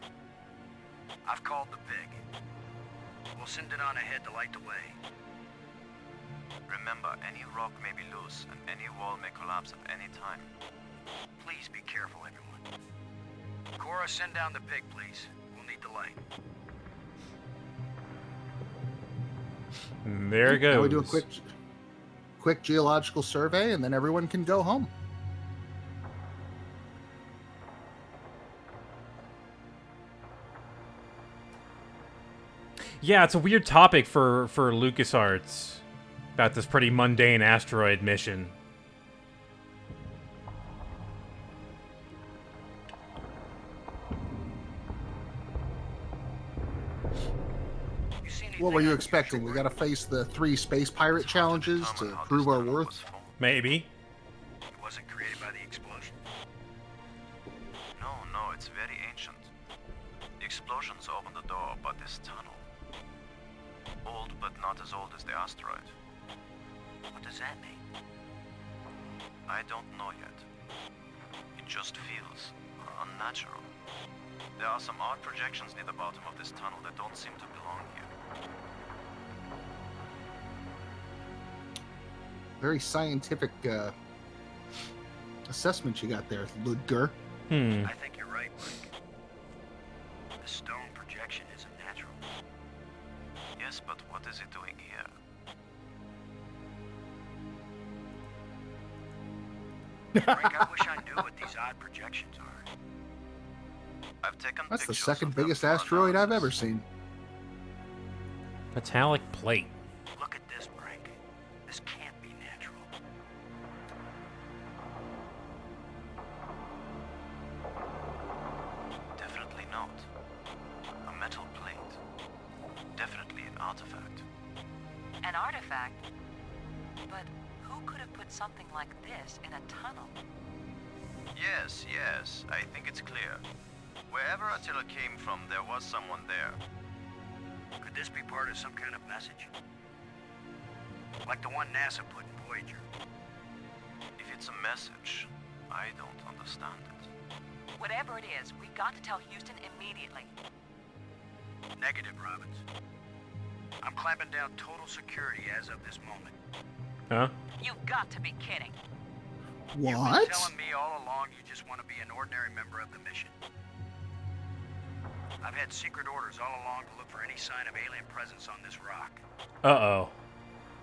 Speaker 5: I've called the pig. We'll send it on ahead to light the way.
Speaker 12: Remember, any rock may be loose, and any wall may collapse at any time.
Speaker 5: Please be careful, everyone. Cora, send down the pig, please. We'll need the light.
Speaker 1: There it goes.
Speaker 2: Now we do a quick geological survey, and then everyone can go home.
Speaker 1: Yeah, it's a weird topic for LucasArts about this pretty mundane asteroid mission.
Speaker 2: What were you expecting? We gotta face the 3 space pirate challenges to prove our worth?
Speaker 1: Maybe.
Speaker 5: It wasn't created by the explosion.
Speaker 12: No, it's very ancient. The explosions opened the door, but this tunnel. Old, but not as old as the asteroid.
Speaker 5: What does that mean?
Speaker 12: I don't know yet. It just feels unnatural. There are some odd projections near the bottom of this tunnel that don't seem to belong here.
Speaker 2: Very scientific assessment you got there, Ludger.
Speaker 5: I think you're right, Mike. The stone projection isn't natural.
Speaker 12: Yes, but what is it doing here?
Speaker 5: Frank, I wish I knew what these odd projections are.
Speaker 12: I've taken
Speaker 2: That's the
Speaker 12: pictures
Speaker 2: second
Speaker 12: of them
Speaker 2: biggest
Speaker 12: for
Speaker 2: asteroid I've
Speaker 12: analysis.
Speaker 2: ever seen.
Speaker 1: Metallic plate.
Speaker 5: Look at this, Frank. This can't be natural.
Speaker 12: Definitely not. A metal plate. Definitely an artifact.
Speaker 6: An artifact? But who could have put something like this in a tunnel?
Speaker 12: Yes, I think it's clear. Wherever Attila came from, there was someone there.
Speaker 5: Could this be part of some kind of message? Like the one NASA put in Voyager.
Speaker 12: If it's a message, I don't understand it.
Speaker 6: Whatever it is, we've got to tell Houston immediately.
Speaker 5: Negative, Robbins. I'm clamping down total security as of this moment.
Speaker 1: Huh?
Speaker 6: You've got to be kidding.
Speaker 5: You've
Speaker 2: What?
Speaker 5: been telling me all along you just want to be an ordinary member of the mission. I've had secret orders all along to look for any sign of alien presence on this rock.
Speaker 1: Uh-oh.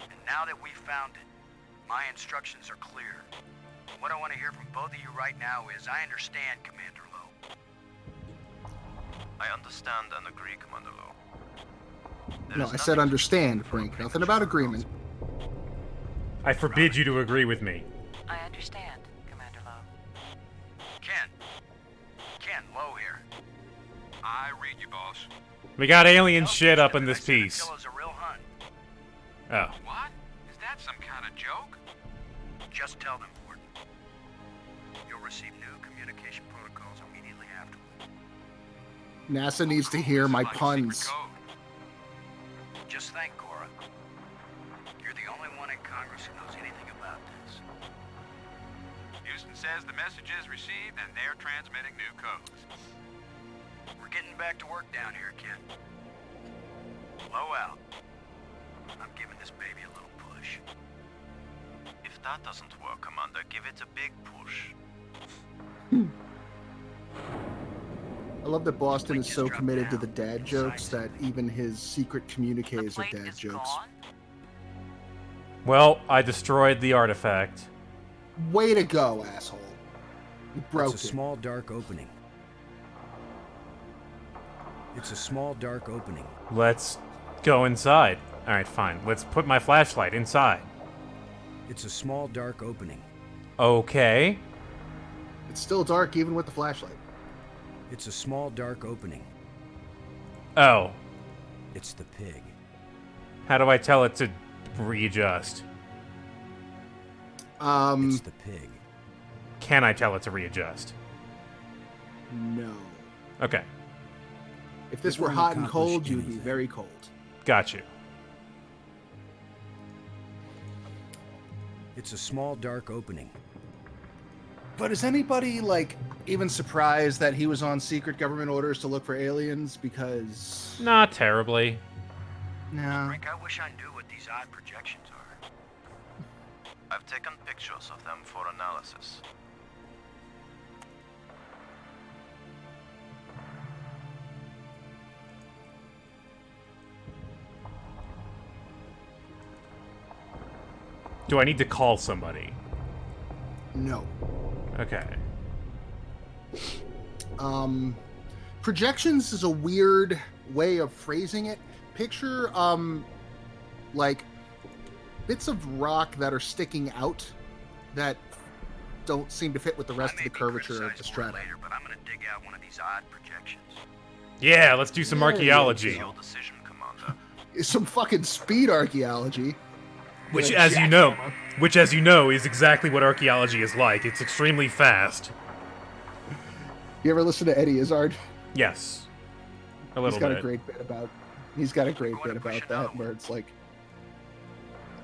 Speaker 5: And now that we've found it, my instructions are clear. What I want to hear from both of you right now is, I understand, Commander Lowe.
Speaker 12: I understand and agree, Commander Lowe. There
Speaker 2: No,
Speaker 12: is
Speaker 2: I said
Speaker 12: nothing
Speaker 2: understand, Brink. Nothing about agreement.
Speaker 1: I forbid you to agree with me.
Speaker 10: I understand, Commander Lowe.
Speaker 5: Ken, Lowe here.
Speaker 9: I read you, boss.
Speaker 1: We got alien shit up in this piece.
Speaker 5: Attila's a real Hun.
Speaker 1: Oh.
Speaker 9: What? Is that some kind of joke?
Speaker 5: Just tell them, Gordon. You'll receive new communication protocols immediately afterward.
Speaker 2: NASA needs to hear my puns.
Speaker 5: Just think, Cora. You're the only one in Congress who knows anything about this.
Speaker 9: Houston says the message is received and they're transmitting new codes.
Speaker 5: We're getting back to work down here, Ken. Low out. I'm giving this baby a little push.
Speaker 12: If that doesn't work, Commander, give it a big push.
Speaker 2: I love that Boston is so committed to the dad jokes that even his secret communiques are dad jokes.
Speaker 1: Well, I destroyed the artifact.
Speaker 2: Way to go, asshole. You broke
Speaker 13: It's a
Speaker 2: it.
Speaker 13: small dark opening. It's a small dark opening.
Speaker 1: Let's go inside. Alright, fine. Let's put my flashlight inside.
Speaker 13: It's a small dark opening.
Speaker 1: Okay.
Speaker 2: It's still dark even with the flashlight.
Speaker 13: It's a small dark opening.
Speaker 1: Oh.
Speaker 13: It's the pig.
Speaker 1: How do I tell it to readjust?
Speaker 13: It's the pig.
Speaker 1: Can I tell it to readjust?
Speaker 2: No.
Speaker 1: Okay.
Speaker 2: If this
Speaker 13: It
Speaker 2: were
Speaker 13: won't
Speaker 2: hot and
Speaker 13: accomplish
Speaker 2: cold, you'd be
Speaker 13: anything.
Speaker 2: very cold.
Speaker 1: Got you.
Speaker 13: It's a small dark opening.
Speaker 2: But is anybody, like, even surprised that he was on secret government orders to look for aliens? Because...
Speaker 1: Not terribly.
Speaker 2: No.
Speaker 5: Rick, I wish I knew what these odd projections are.
Speaker 12: I've taken pictures of them for analysis.
Speaker 1: Do I need to call somebody?
Speaker 2: No.
Speaker 1: Okay.
Speaker 2: Projections is a weird way of phrasing it. Picture, like, bits of rock that are sticking out that don't seem to fit with the rest of the curvature of the strata.
Speaker 5: Later, but I'm gonna dig out one of these odd projections.
Speaker 1: Yeah, let's do some
Speaker 2: There you
Speaker 1: archaeology.
Speaker 2: go.
Speaker 12: Decision, Commander.
Speaker 2: Some fucking speed archaeology.
Speaker 1: Which,
Speaker 2: Like
Speaker 1: as you
Speaker 2: jackhammer.
Speaker 1: know, is exactly what archaeology is like. It's extremely fast.
Speaker 2: You ever listen to Eddie Izzard?
Speaker 1: Yes. A
Speaker 2: He's
Speaker 1: little
Speaker 2: got
Speaker 1: bit.
Speaker 2: a great bit about. He's got a great bit about that, where it's like,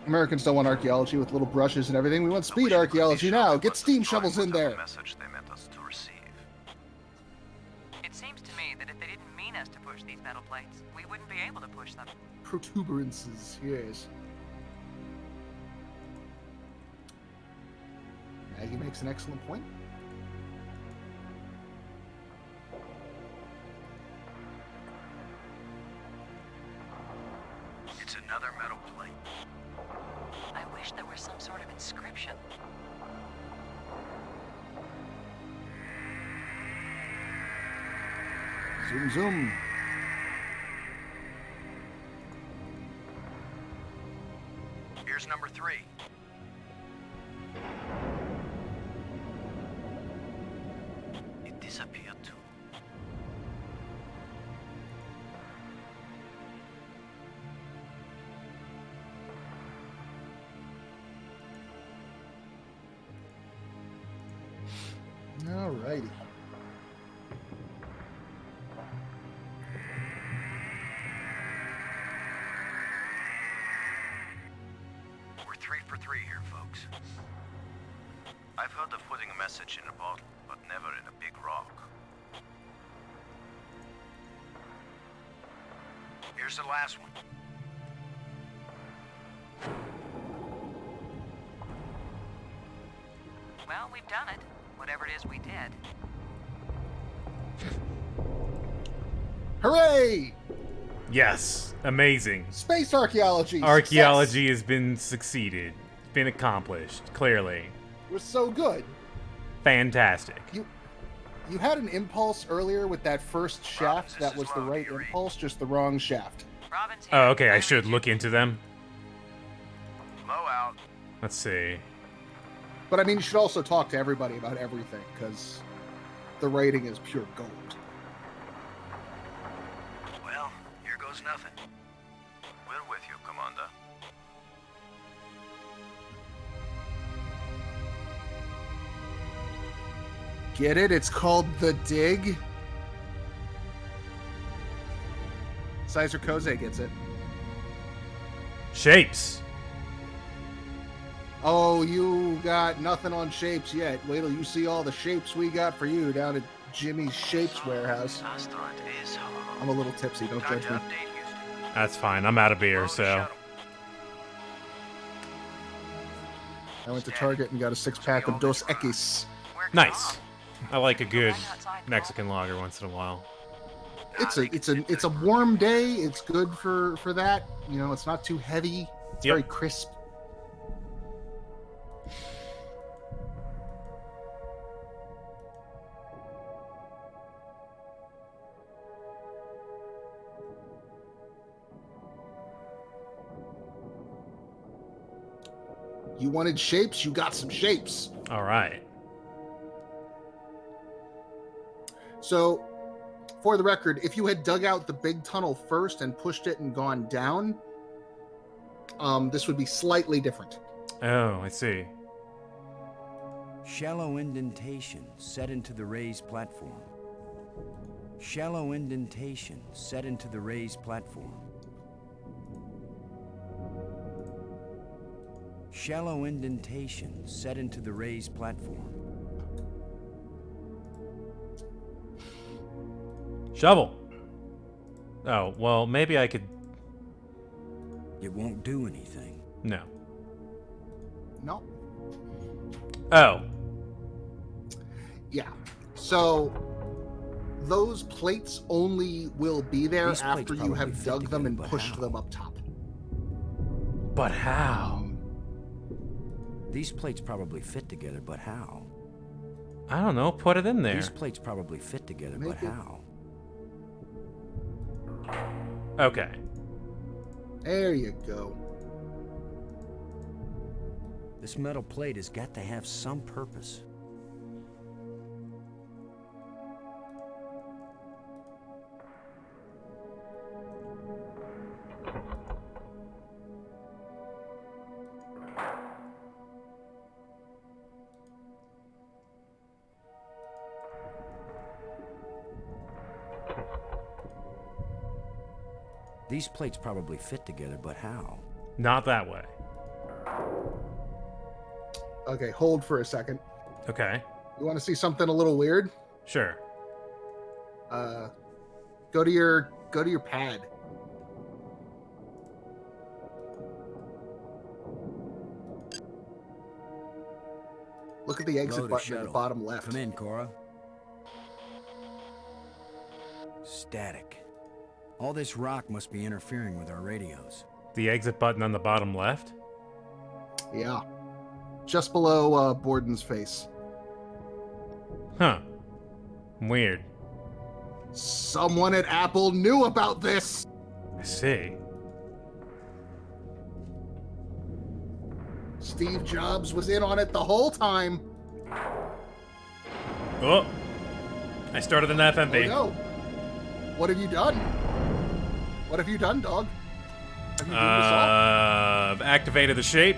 Speaker 2: Americans don't want archaeology with little brushes and everything. We want speed archaeology now. Get steam shovels in there.
Speaker 12: Message they meant us to receive.
Speaker 10: It seems to me that if they didn't mean us to push these metal plates, we wouldn't be able to push them.
Speaker 2: Protuberances, yes. Maggie makes an excellent point.
Speaker 5: It's another metal plate.
Speaker 10: I wish there were some sort of inscription.
Speaker 2: Zoom, zoom.
Speaker 5: Here's number 3.
Speaker 12: It disappeared too.
Speaker 2: Alrighty.
Speaker 5: We're 3 for 3 here, folks.
Speaker 12: I've heard of putting a message in a bottle, but never in a big rock.
Speaker 5: Here's the last one.
Speaker 10: Well, we've done it. Whatever it is we did.
Speaker 2: Hooray!
Speaker 1: Yes. Amazing.
Speaker 2: Space archaeology.
Speaker 1: Archaeology has been succeeded. Been accomplished, clearly.
Speaker 2: Success. We're so good.
Speaker 1: Fantastic.
Speaker 2: You had an impulse earlier with that first shaft. That was the right impulse, just the wrong shaft.
Speaker 1: Oh, okay. I should look into them.
Speaker 5: Low out.
Speaker 1: Let's see.
Speaker 2: But I mean, you should also talk to everybody about everything, because the writing is pure gold.
Speaker 5: Well, here goes nothing.
Speaker 12: We're with you, Commander.
Speaker 2: Get it? It's called The Dig. Sizer Koze gets it.
Speaker 1: Shapes.
Speaker 2: Oh, you got nothing on shapes yet. Wait till you see all the shapes we got for you down at Jimmy's Shapes Warehouse. I'm a little tipsy, don't judge me.
Speaker 1: That's fine. I'm out of beer, so.
Speaker 2: I went to Target and got a 6-pack of Dos Equis.
Speaker 1: Nice. I like a good Mexican lager once in a while.
Speaker 2: It's a warm day. It's good for that. You know, it's not too heavy. It's very crisp. You wanted shapes, you got some shapes.
Speaker 1: All right.
Speaker 2: So, for the record, if you had dug out the big tunnel first and pushed it and gone down, this would be slightly different.
Speaker 1: Oh, I see.
Speaker 13: Shallow indentation set into the raised platform. Shallow indentation set into the raised platform. Shallow indentation set into the raised platform.
Speaker 1: Shovel. Oh, well, maybe I could...
Speaker 13: It won't do anything.
Speaker 1: No.
Speaker 2: No.
Speaker 1: Oh.
Speaker 2: Yeah. So, those plates only will be there
Speaker 13: These plates
Speaker 2: after you
Speaker 13: probably
Speaker 2: have
Speaker 13: fit
Speaker 2: dug them
Speaker 13: together,
Speaker 2: and
Speaker 13: but
Speaker 2: pushed
Speaker 13: how?
Speaker 2: them up top.
Speaker 1: But how?
Speaker 13: These plates probably fit together, but how?
Speaker 1: I don't know. Put it in there.
Speaker 13: These plates probably fit together, but how?
Speaker 1: Okay.
Speaker 2: There you go.
Speaker 13: This metal plate has got to have some purpose. These plates probably fit together, but how?
Speaker 1: Not that way.
Speaker 2: Okay, hold for a second.
Speaker 1: Okay.
Speaker 2: You want to see something a little weird?
Speaker 1: Sure.
Speaker 2: Go to your pad. Look at the exit
Speaker 13: Load a
Speaker 2: button at the
Speaker 13: shuttle.
Speaker 2: bottom left.
Speaker 13: Come in, Cora. Static. All this rock must be interfering with our radios.
Speaker 1: The exit button on the bottom left?
Speaker 2: Yeah. Just below Borden's face.
Speaker 1: Huh. Weird.
Speaker 2: Someone at Apple knew about this!
Speaker 1: I see.
Speaker 2: Steve Jobs was in on it the whole time.
Speaker 1: Oh. I started an FMV.
Speaker 2: Oh no. What have you done? What have you done, dog? Have you done this all?
Speaker 1: I've activated the shape.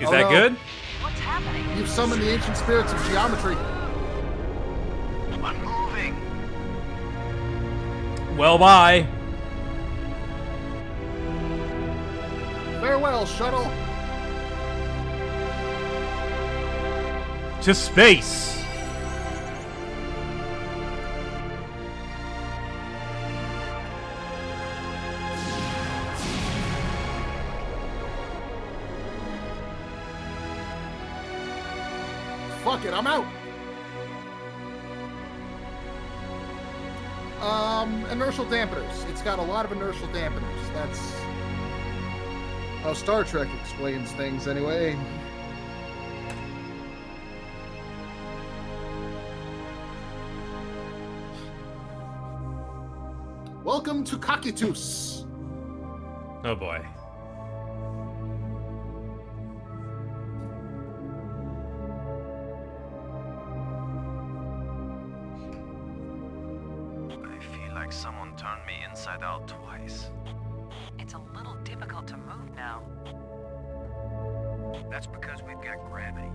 Speaker 1: Is
Speaker 2: Oh,
Speaker 1: that
Speaker 2: no.
Speaker 1: good?
Speaker 6: What's happening?
Speaker 2: You've summoned the ancient spirits of geometry.
Speaker 5: Unmoving.
Speaker 1: Well, bye.
Speaker 2: Farewell, shuttle.
Speaker 1: To space.
Speaker 2: Fuck it, I'm out. Inertial dampeners. It's got a lot of inertial dampeners. That's how Star Trek explains things, anyway. welcome to Kakitus.
Speaker 1: Oh boy.
Speaker 12: I feel like someone turned me inside out twice.
Speaker 6: It's a little difficult to move now.
Speaker 5: That's because we've got gravity.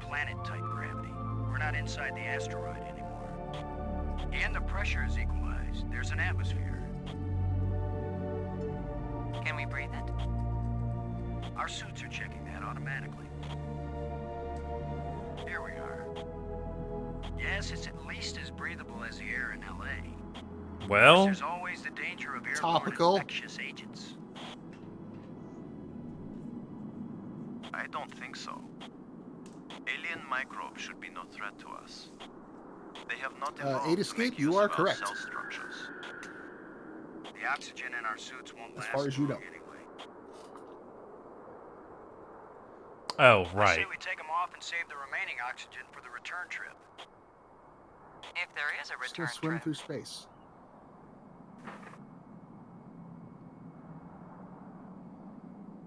Speaker 5: Planet-type gravity. We're not inside the asteroid anymore. And the pressure is equalized. There's an atmosphere.
Speaker 6: Can we breathe it?
Speaker 5: Our suits are checking that automatically. Here we are. Yes, it's at least as breathable as the air in LA.
Speaker 1: Well,
Speaker 5: There's always the danger of airborne
Speaker 2: Topical.
Speaker 5: infectious agents.
Speaker 12: I don't think so. Alien microbes should be no threat to us. They have not evolved
Speaker 2: 8
Speaker 12: to
Speaker 2: Escape,
Speaker 12: make
Speaker 2: you
Speaker 12: use
Speaker 2: are
Speaker 12: of our
Speaker 2: correct.
Speaker 12: cell structures.
Speaker 5: The oxygen in our suits won't
Speaker 2: As
Speaker 5: last
Speaker 2: far as you
Speaker 5: long
Speaker 2: know.
Speaker 5: anyway.
Speaker 1: oh
Speaker 5: I
Speaker 1: right.
Speaker 5: say we take them off and save the remaining oxygen for the return trip.
Speaker 6: If there is a
Speaker 2: Still
Speaker 6: return
Speaker 2: swim
Speaker 6: trip.
Speaker 2: through space.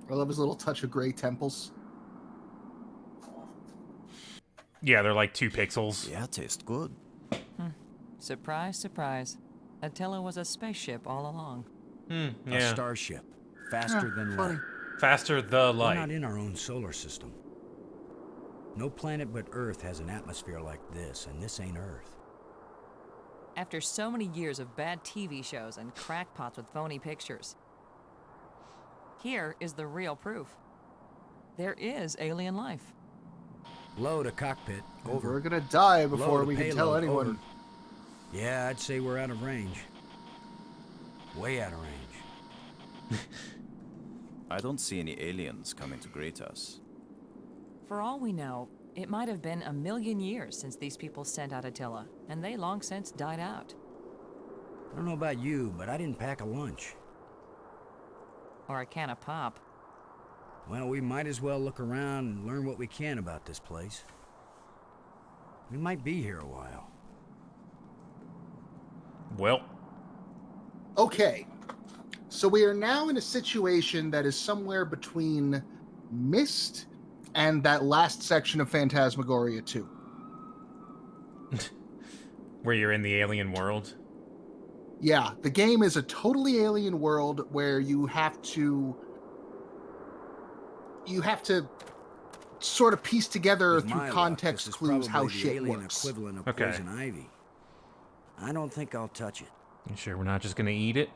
Speaker 2: I love his little touch of gray temples.
Speaker 1: Yeah, they're like 2 pixels.
Speaker 3: Yeah, tastes good.
Speaker 10: Surprise, surprise. Attila was a spaceship all along.
Speaker 13: A
Speaker 1: Yeah.
Speaker 13: starship, faster than
Speaker 2: funny.
Speaker 13: light.
Speaker 1: Faster the
Speaker 13: We're
Speaker 1: light.
Speaker 13: not in our own solar system. No planet but Earth has an atmosphere like this, and this ain't Earth.
Speaker 10: After so many years of bad TV shows and crackpots with phony pictures, here is the real proof. There is alien life.
Speaker 13: Low to cockpit, over.
Speaker 2: We're gonna die
Speaker 13: Low
Speaker 2: before
Speaker 13: to
Speaker 2: we can tell
Speaker 13: payload,
Speaker 2: anyone.
Speaker 13: over. Yeah, I'd say we're out of range. Way out of range.
Speaker 3: I don't see any aliens coming to greet us.
Speaker 10: For all we know, it might have been 1,000,000 years since these people sent out Attila, and they long since died out.
Speaker 13: I don't know about you, but I didn't pack a lunch.
Speaker 10: Or a can of pop.
Speaker 13: Well, we might as well look around and learn what we can about this place. We might be here a while.
Speaker 1: Well,
Speaker 2: Okay, so we are now in a situation that is somewhere between Myst and that last section of Phantasmagoria 2.
Speaker 1: where you're in the alien world.
Speaker 2: Yeah, the game is a totally alien world where you have to sort of piece together
Speaker 13: With
Speaker 2: through
Speaker 13: my luck,
Speaker 2: context
Speaker 13: this is
Speaker 2: clues how
Speaker 13: probably the
Speaker 2: shit
Speaker 13: alien
Speaker 2: works.
Speaker 13: equivalent of
Speaker 1: Okay.
Speaker 13: poison ivy. I don't think I'll touch it.
Speaker 1: You sure we're not just gonna eat it?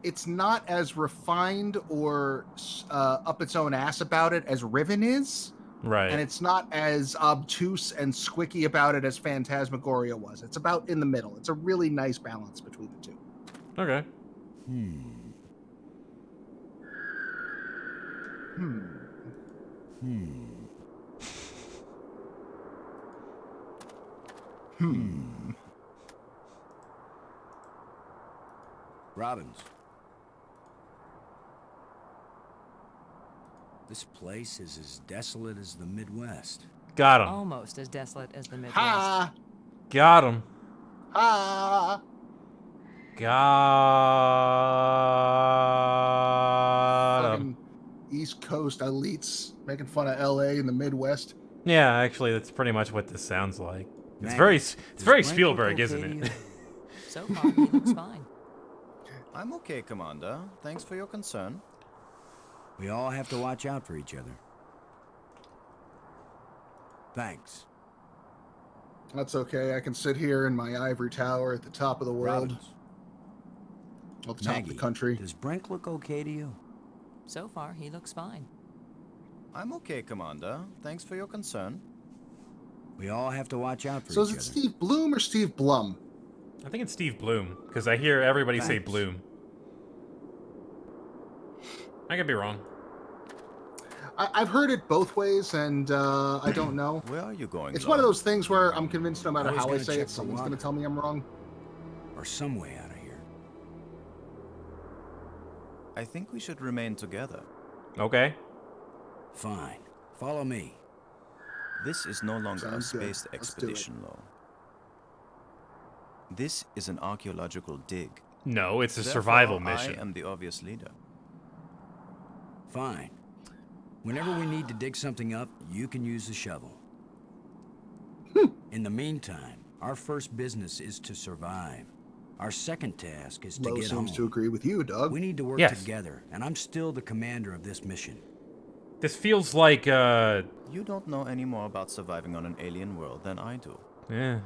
Speaker 2: It's not as refined or up its own ass about it as Riven is.
Speaker 1: Right.
Speaker 2: And it's not as obtuse and squicky about it as Phantasmagoria was. It's about in the middle. It's a really nice balance between the two.
Speaker 1: Okay.
Speaker 13: Robbins. This place is as desolate as the Midwest.
Speaker 1: Got him.
Speaker 10: Almost as desolate as the Midwest.
Speaker 2: Ha!
Speaker 1: Got him.
Speaker 2: Ha!
Speaker 1: Got him.
Speaker 2: Fucking East Coast elites making fun of LA in the Midwest.
Speaker 1: Yeah, actually, that's pretty much what this sounds like. It's
Speaker 13: Man,
Speaker 1: very,
Speaker 13: does
Speaker 1: it's very
Speaker 13: Brent look
Speaker 1: Spielberg,
Speaker 13: okay
Speaker 1: isn't
Speaker 13: to
Speaker 1: it?
Speaker 13: you?
Speaker 10: So far, he looks fine.
Speaker 3: I'm okay, Commander. Thanks for your concern.
Speaker 13: We all have to watch out for each other. Thanks.
Speaker 2: That's okay. I can sit here in my ivory tower at the top of the world.
Speaker 13: Robbins.
Speaker 2: At the top of the country.
Speaker 13: Does Brink look okay to you?
Speaker 10: So far, he looks fine.
Speaker 3: I'm okay, Commander. Thanks for your concern.
Speaker 13: We all have to watch out for
Speaker 2: So
Speaker 13: each
Speaker 2: is it
Speaker 13: other.
Speaker 2: Steve Bloom or Steve Blum?
Speaker 1: I think it's Steve Bloom, because I hear everybody say
Speaker 13: Thanks.
Speaker 1: Bloom. I could be wrong.
Speaker 2: I've heard it both ways, and I don't know.
Speaker 3: Where are you going?
Speaker 2: It's one of those things where I'm convinced no matter
Speaker 13: Always
Speaker 2: how I
Speaker 13: gotta
Speaker 2: say
Speaker 13: check
Speaker 2: it,
Speaker 13: for
Speaker 2: someone's going to
Speaker 13: water.
Speaker 2: tell me I'm wrong.
Speaker 13: Or some way out of here.
Speaker 3: I think we should remain together.
Speaker 1: Okay.
Speaker 13: Fine. Follow me.
Speaker 3: This is no longer
Speaker 2: Sounds
Speaker 3: a
Speaker 2: good.
Speaker 3: space
Speaker 2: Let's do it.
Speaker 3: expedition, Lo. This is an archaeological dig.
Speaker 1: No, it's a
Speaker 3: Therefore,
Speaker 1: survival mission.
Speaker 3: I am the obvious leader.
Speaker 13: Fine. Whenever we need to dig something up, you can use the shovel. In the meantime, our first business is to survive. Our second task is to
Speaker 2: Lowe
Speaker 13: get home.
Speaker 2: seems to agree with you, Doug.
Speaker 13: We need to work together, and I'm still the commander of this mission.
Speaker 1: This feels like,
Speaker 3: You don't know any more about surviving on an alien world than I do.
Speaker 1: Yeah.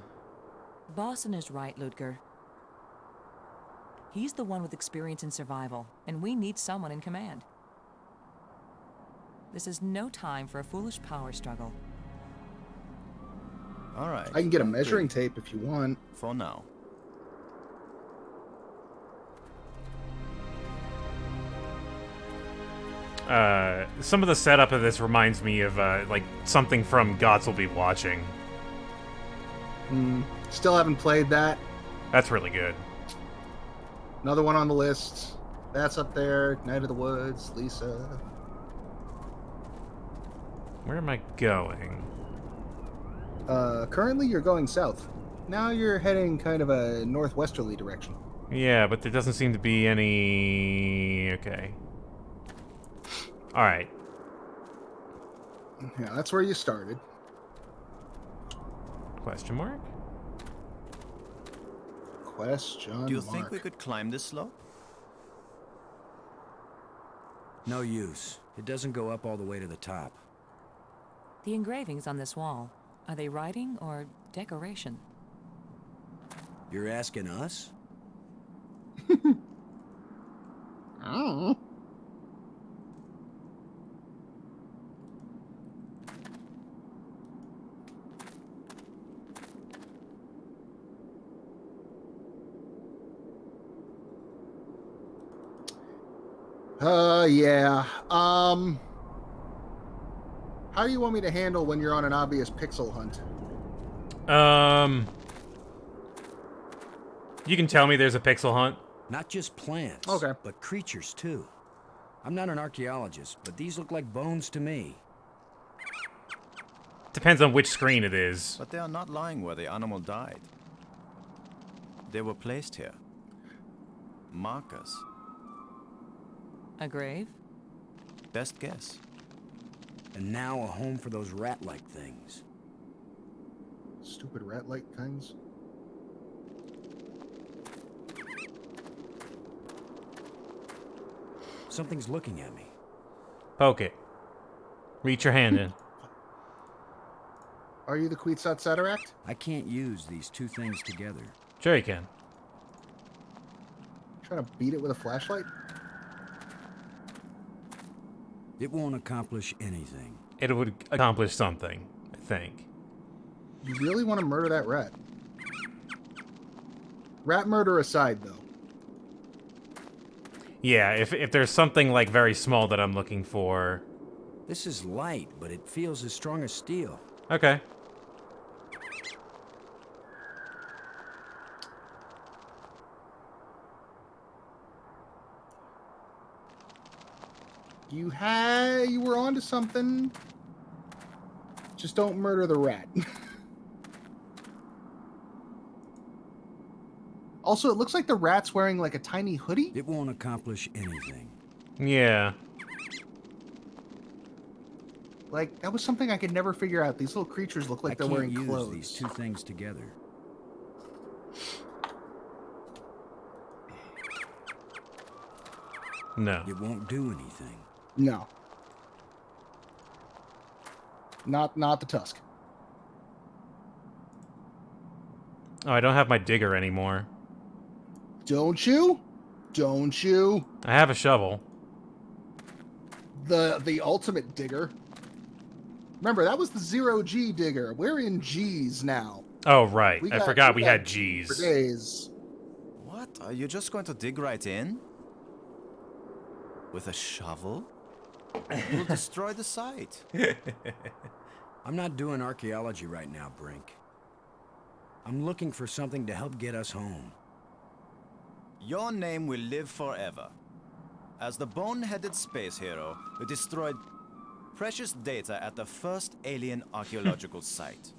Speaker 11: Boston is right, Ludger. He's the one with experience in survival, and we need someone in command. This is no time for a foolish power struggle.
Speaker 3: All right.
Speaker 2: I can get a measuring tape if you want.
Speaker 3: For now.
Speaker 1: Some of the setup of this reminds me of, like, something from Gods Will Be Watching.
Speaker 2: Still haven't played that.
Speaker 1: That's really good.
Speaker 2: Another one on the list. That's up there. Night of the Woods, Lisa.
Speaker 1: Where am I going?
Speaker 2: Currently you're going south. Now you're heading kind of a northwesterly direction.
Speaker 1: Yeah, but there doesn't seem to be any... Okay. Alright.
Speaker 2: Yeah, that's where you started.
Speaker 1: Question mark?
Speaker 2: Question
Speaker 3: Do you
Speaker 2: mark.
Speaker 3: think we could climb this slope?
Speaker 13: No use. It doesn't go up all the way to the top.
Speaker 11: The engravings on this wall, are they writing or decoration?
Speaker 13: You're asking us?
Speaker 2: Oh. Yeah. How do you want me to handle when you're on an obvious pixel hunt?
Speaker 1: You can tell me there's a pixel hunt.
Speaker 13: Not just plants,
Speaker 2: Okay.
Speaker 13: but creatures too. I'm not an archaeologist, but these look like bones to me.
Speaker 1: Depends on which screen it is.
Speaker 3: But they are not lying where the animal died. They were placed here. Markers.
Speaker 11: A grave?
Speaker 3: Best guess.
Speaker 13: And now a home for those rat-like things.
Speaker 2: Stupid rat-like things.
Speaker 13: Something's looking at me.
Speaker 1: Poke it. Reach your hand in.
Speaker 2: Are you the Quetzalcoatl?
Speaker 13: I can't use these two things together.
Speaker 1: Sure you can.
Speaker 2: Trying to beat it with a flashlight?
Speaker 13: It won't accomplish anything.
Speaker 1: It would accomplish something, I think.
Speaker 2: You really want to murder that rat? Rat murder aside, though.
Speaker 1: Yeah, if there's something, like, very small that I'm looking for...
Speaker 13: This is light, but it feels as strong as steel.
Speaker 1: Okay.
Speaker 2: You were onto something. Just don't murder the rat. Also, it looks like the rat's wearing like a tiny hoodie.
Speaker 13: It won't accomplish anything.
Speaker 1: Yeah.
Speaker 2: Like, that was something I could never figure out. These little creatures look like they're wearing
Speaker 13: use
Speaker 2: clothes.
Speaker 13: These two things together.
Speaker 1: No.
Speaker 13: It won't do anything.
Speaker 2: No. Not the tusk.
Speaker 1: Oh, I don't have my digger anymore.
Speaker 2: Don't you? Don't you?
Speaker 1: I have a shovel.
Speaker 2: The ultimate digger. Remember, that was the 0G digger. We're in G's now.
Speaker 1: Oh, right. I forgot we had
Speaker 2: for
Speaker 1: G's.
Speaker 2: days.
Speaker 3: What? Are you just going to dig right in? With a shovel? You'll destroy the site.
Speaker 13: I'm not doing archaeology right now, Brink. I'm looking for something to help get us home.
Speaker 3: Your name will live forever. As the bone-headed space hero who destroyed precious data at the first alien archaeological site.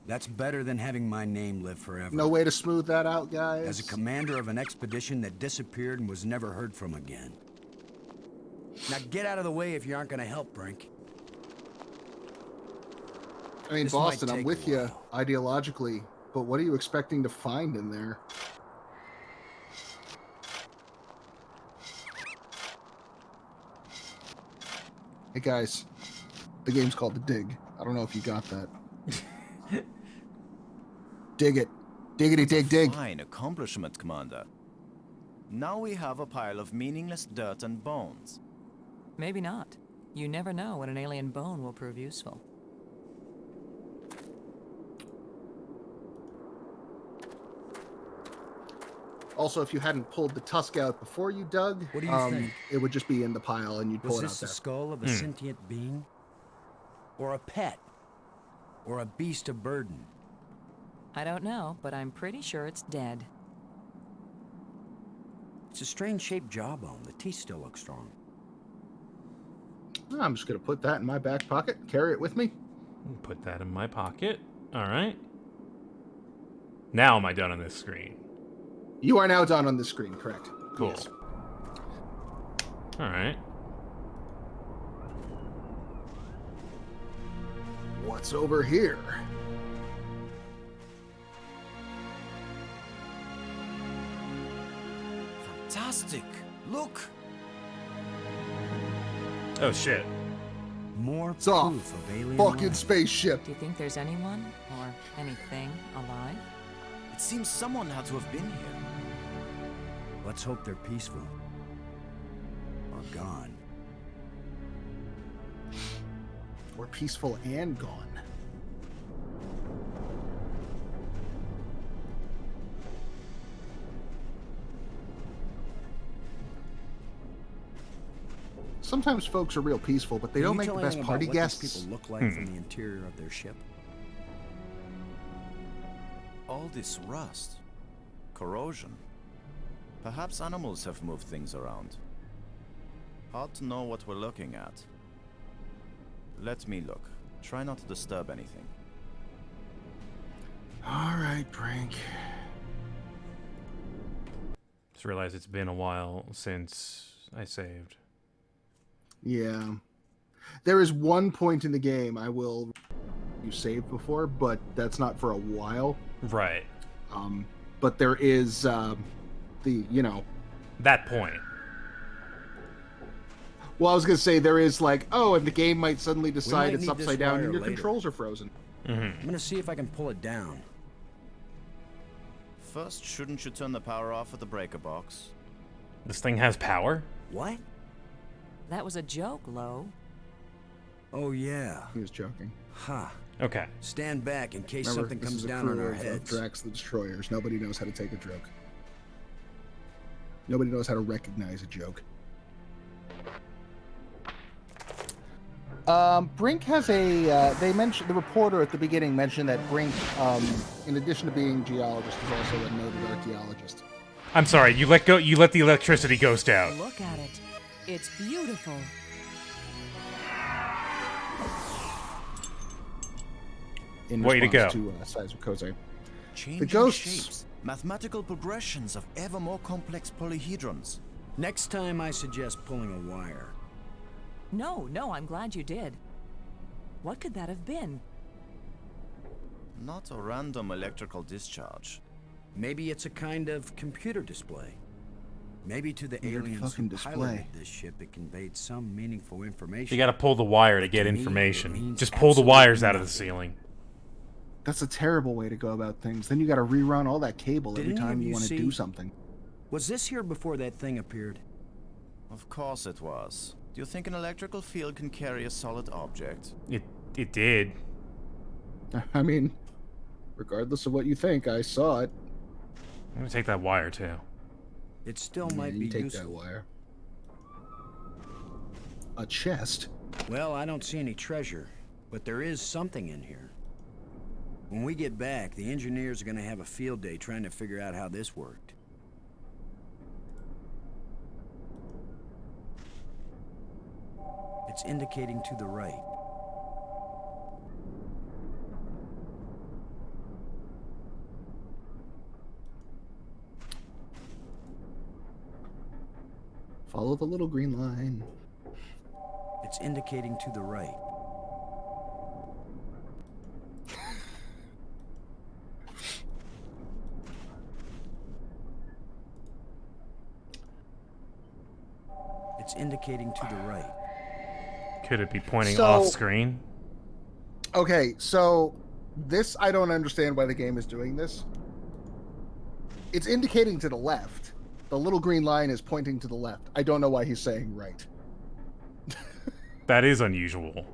Speaker 13: That's better than having my name live forever.
Speaker 2: No way to smooth that out, guys.
Speaker 13: As a commander of an expedition that disappeared and was never heard from again. Now get out of the way if you aren't gonna help, Brink.
Speaker 2: I mean,
Speaker 13: This
Speaker 2: Boston,
Speaker 13: might
Speaker 2: I'm
Speaker 13: take
Speaker 2: with
Speaker 13: a
Speaker 2: you
Speaker 13: while.
Speaker 2: ideologically, but what are you expecting to find in there? Hey guys, the game's called The Dig. I don't know if you got that. Dig it. Diggity dig dig.
Speaker 3: Fine accomplishment, Commander. Now we have a pile of meaningless dirt and bones.
Speaker 10: Maybe not. You never know when an alien bone will prove useful.
Speaker 2: Also, if you hadn't pulled the tusk out before you dug,
Speaker 13: What do you think?
Speaker 2: it would just be in the pile and you'd pull
Speaker 13: Was
Speaker 2: it out
Speaker 13: this the
Speaker 2: there.
Speaker 13: skull of a sentient being? Or a pet? Or a beast of burden?
Speaker 10: I don't know, but I'm pretty sure it's dead.
Speaker 13: It's a strange-shaped jawbone. The teeth still look strong.
Speaker 2: I'm just going to put that in my back pocket, carry it with me.
Speaker 1: Put that in my pocket. All right. Now am I done on this screen?
Speaker 2: You are now done on the screen, correct?
Speaker 1: Cool.
Speaker 2: Yes.
Speaker 1: All right.
Speaker 2: What's over here?
Speaker 3: Fantastic! Look!
Speaker 1: Oh shit.
Speaker 13: More
Speaker 2: It's a
Speaker 13: proof of alien
Speaker 2: fucking
Speaker 13: life.
Speaker 2: spaceship.
Speaker 10: Do you think there's anyone or anything alive?
Speaker 3: It seems someone had to have been here.
Speaker 13: Let's hope they're peaceful. Or gone.
Speaker 2: Or peaceful and gone. Sometimes folks are real peaceful, but they
Speaker 13: Can
Speaker 2: don't
Speaker 13: you
Speaker 2: make
Speaker 13: tell
Speaker 2: the best
Speaker 13: anything about
Speaker 2: party
Speaker 13: what these
Speaker 2: guests.
Speaker 13: people look like from the interior of their ship?
Speaker 3: All this rust. Corrosion. Perhaps animals have moved things around. Hard to know what we're looking at. Let me look. Try not to disturb anything.
Speaker 2: All right, Brink.
Speaker 1: Just realized it's been a while since I saved.
Speaker 2: Yeah. There is one point in the game you saved before, but that's not for a while.
Speaker 1: Right.
Speaker 2: But there is
Speaker 1: That point.
Speaker 2: well, I was gonna say there is like, and the game might suddenly decide
Speaker 13: might
Speaker 2: it's
Speaker 13: need this
Speaker 2: upside down
Speaker 13: wire
Speaker 2: and your
Speaker 13: later.
Speaker 2: controls are frozen.
Speaker 13: I'm gonna see if I can pull it down.
Speaker 3: First, shouldn't you turn the power off at the breaker box?
Speaker 1: This thing has power?
Speaker 13: What?
Speaker 10: That was a joke, Lo.
Speaker 13: Oh, yeah.
Speaker 2: He was joking.
Speaker 13: Ha.
Speaker 1: Okay.
Speaker 13: Stand back in case
Speaker 2: Remember,
Speaker 13: something
Speaker 2: this
Speaker 13: comes
Speaker 2: is a
Speaker 13: down on
Speaker 2: crew
Speaker 13: our
Speaker 2: of
Speaker 13: heads.
Speaker 2: Drax the Destroyers. Nobody knows how to take a joke. Nobody knows how to recognize a joke. Brink has they mentioned, the reporter at the beginning mentioned that Brink, in addition to being a geologist, is also a noted archaeologist.
Speaker 1: I'm sorry, you let the electricity ghost out.
Speaker 11: Look at it. It's beautiful.
Speaker 2: In
Speaker 1: Way to
Speaker 2: response
Speaker 1: go.
Speaker 2: to Sizer Koze.
Speaker 3: Changing
Speaker 2: ghosts-
Speaker 3: shapes. Mathematical progressions of ever more complex polyhedrons.
Speaker 13: Next time, I suggest pulling a wire.
Speaker 11: No, I'm glad you did. What could that have been?
Speaker 3: Not a random electrical discharge.
Speaker 13: Maybe it's a kind of computer display. Maybe to the
Speaker 2: Weird
Speaker 13: aliens who
Speaker 2: fucking display.
Speaker 13: piloted this ship, it conveyed some meaningful information.
Speaker 1: You gotta pull the wire to get
Speaker 13: To me, it
Speaker 1: information.
Speaker 13: means
Speaker 1: Just pull the wires
Speaker 13: absolutely
Speaker 1: out of the
Speaker 13: nothing.
Speaker 1: ceiling.
Speaker 2: That's a terrible way to go about things. Then you got to rerun all that cable
Speaker 13: Did
Speaker 2: every
Speaker 13: any
Speaker 2: time
Speaker 13: of
Speaker 2: you
Speaker 13: you
Speaker 2: want to
Speaker 13: see-
Speaker 2: do something.
Speaker 13: Was this here before that thing appeared?
Speaker 3: Of course it was. Do you think an electrical field can carry a solid object?
Speaker 1: It did.
Speaker 2: I mean, regardless of what you think, I saw it.
Speaker 1: I'm gonna take that wire too.
Speaker 13: It still
Speaker 2: Yeah,
Speaker 13: might
Speaker 2: you
Speaker 13: be
Speaker 2: take
Speaker 13: useful.
Speaker 2: that wire. A chest?
Speaker 13: Well, I don't see any treasure, but there is something in here. When we get back, the engineers are going to have a field day trying to figure out how this worked. It's indicating to the right.
Speaker 2: Follow the little green line.
Speaker 13: It's indicating to the right. It's indicating to the right.
Speaker 1: Could it be pointing off screen?
Speaker 2: Okay, so this, I don't understand why the game is doing this. It's indicating to the left. The little green line is pointing to the left. I don't know why he's saying right.
Speaker 1: That is unusual.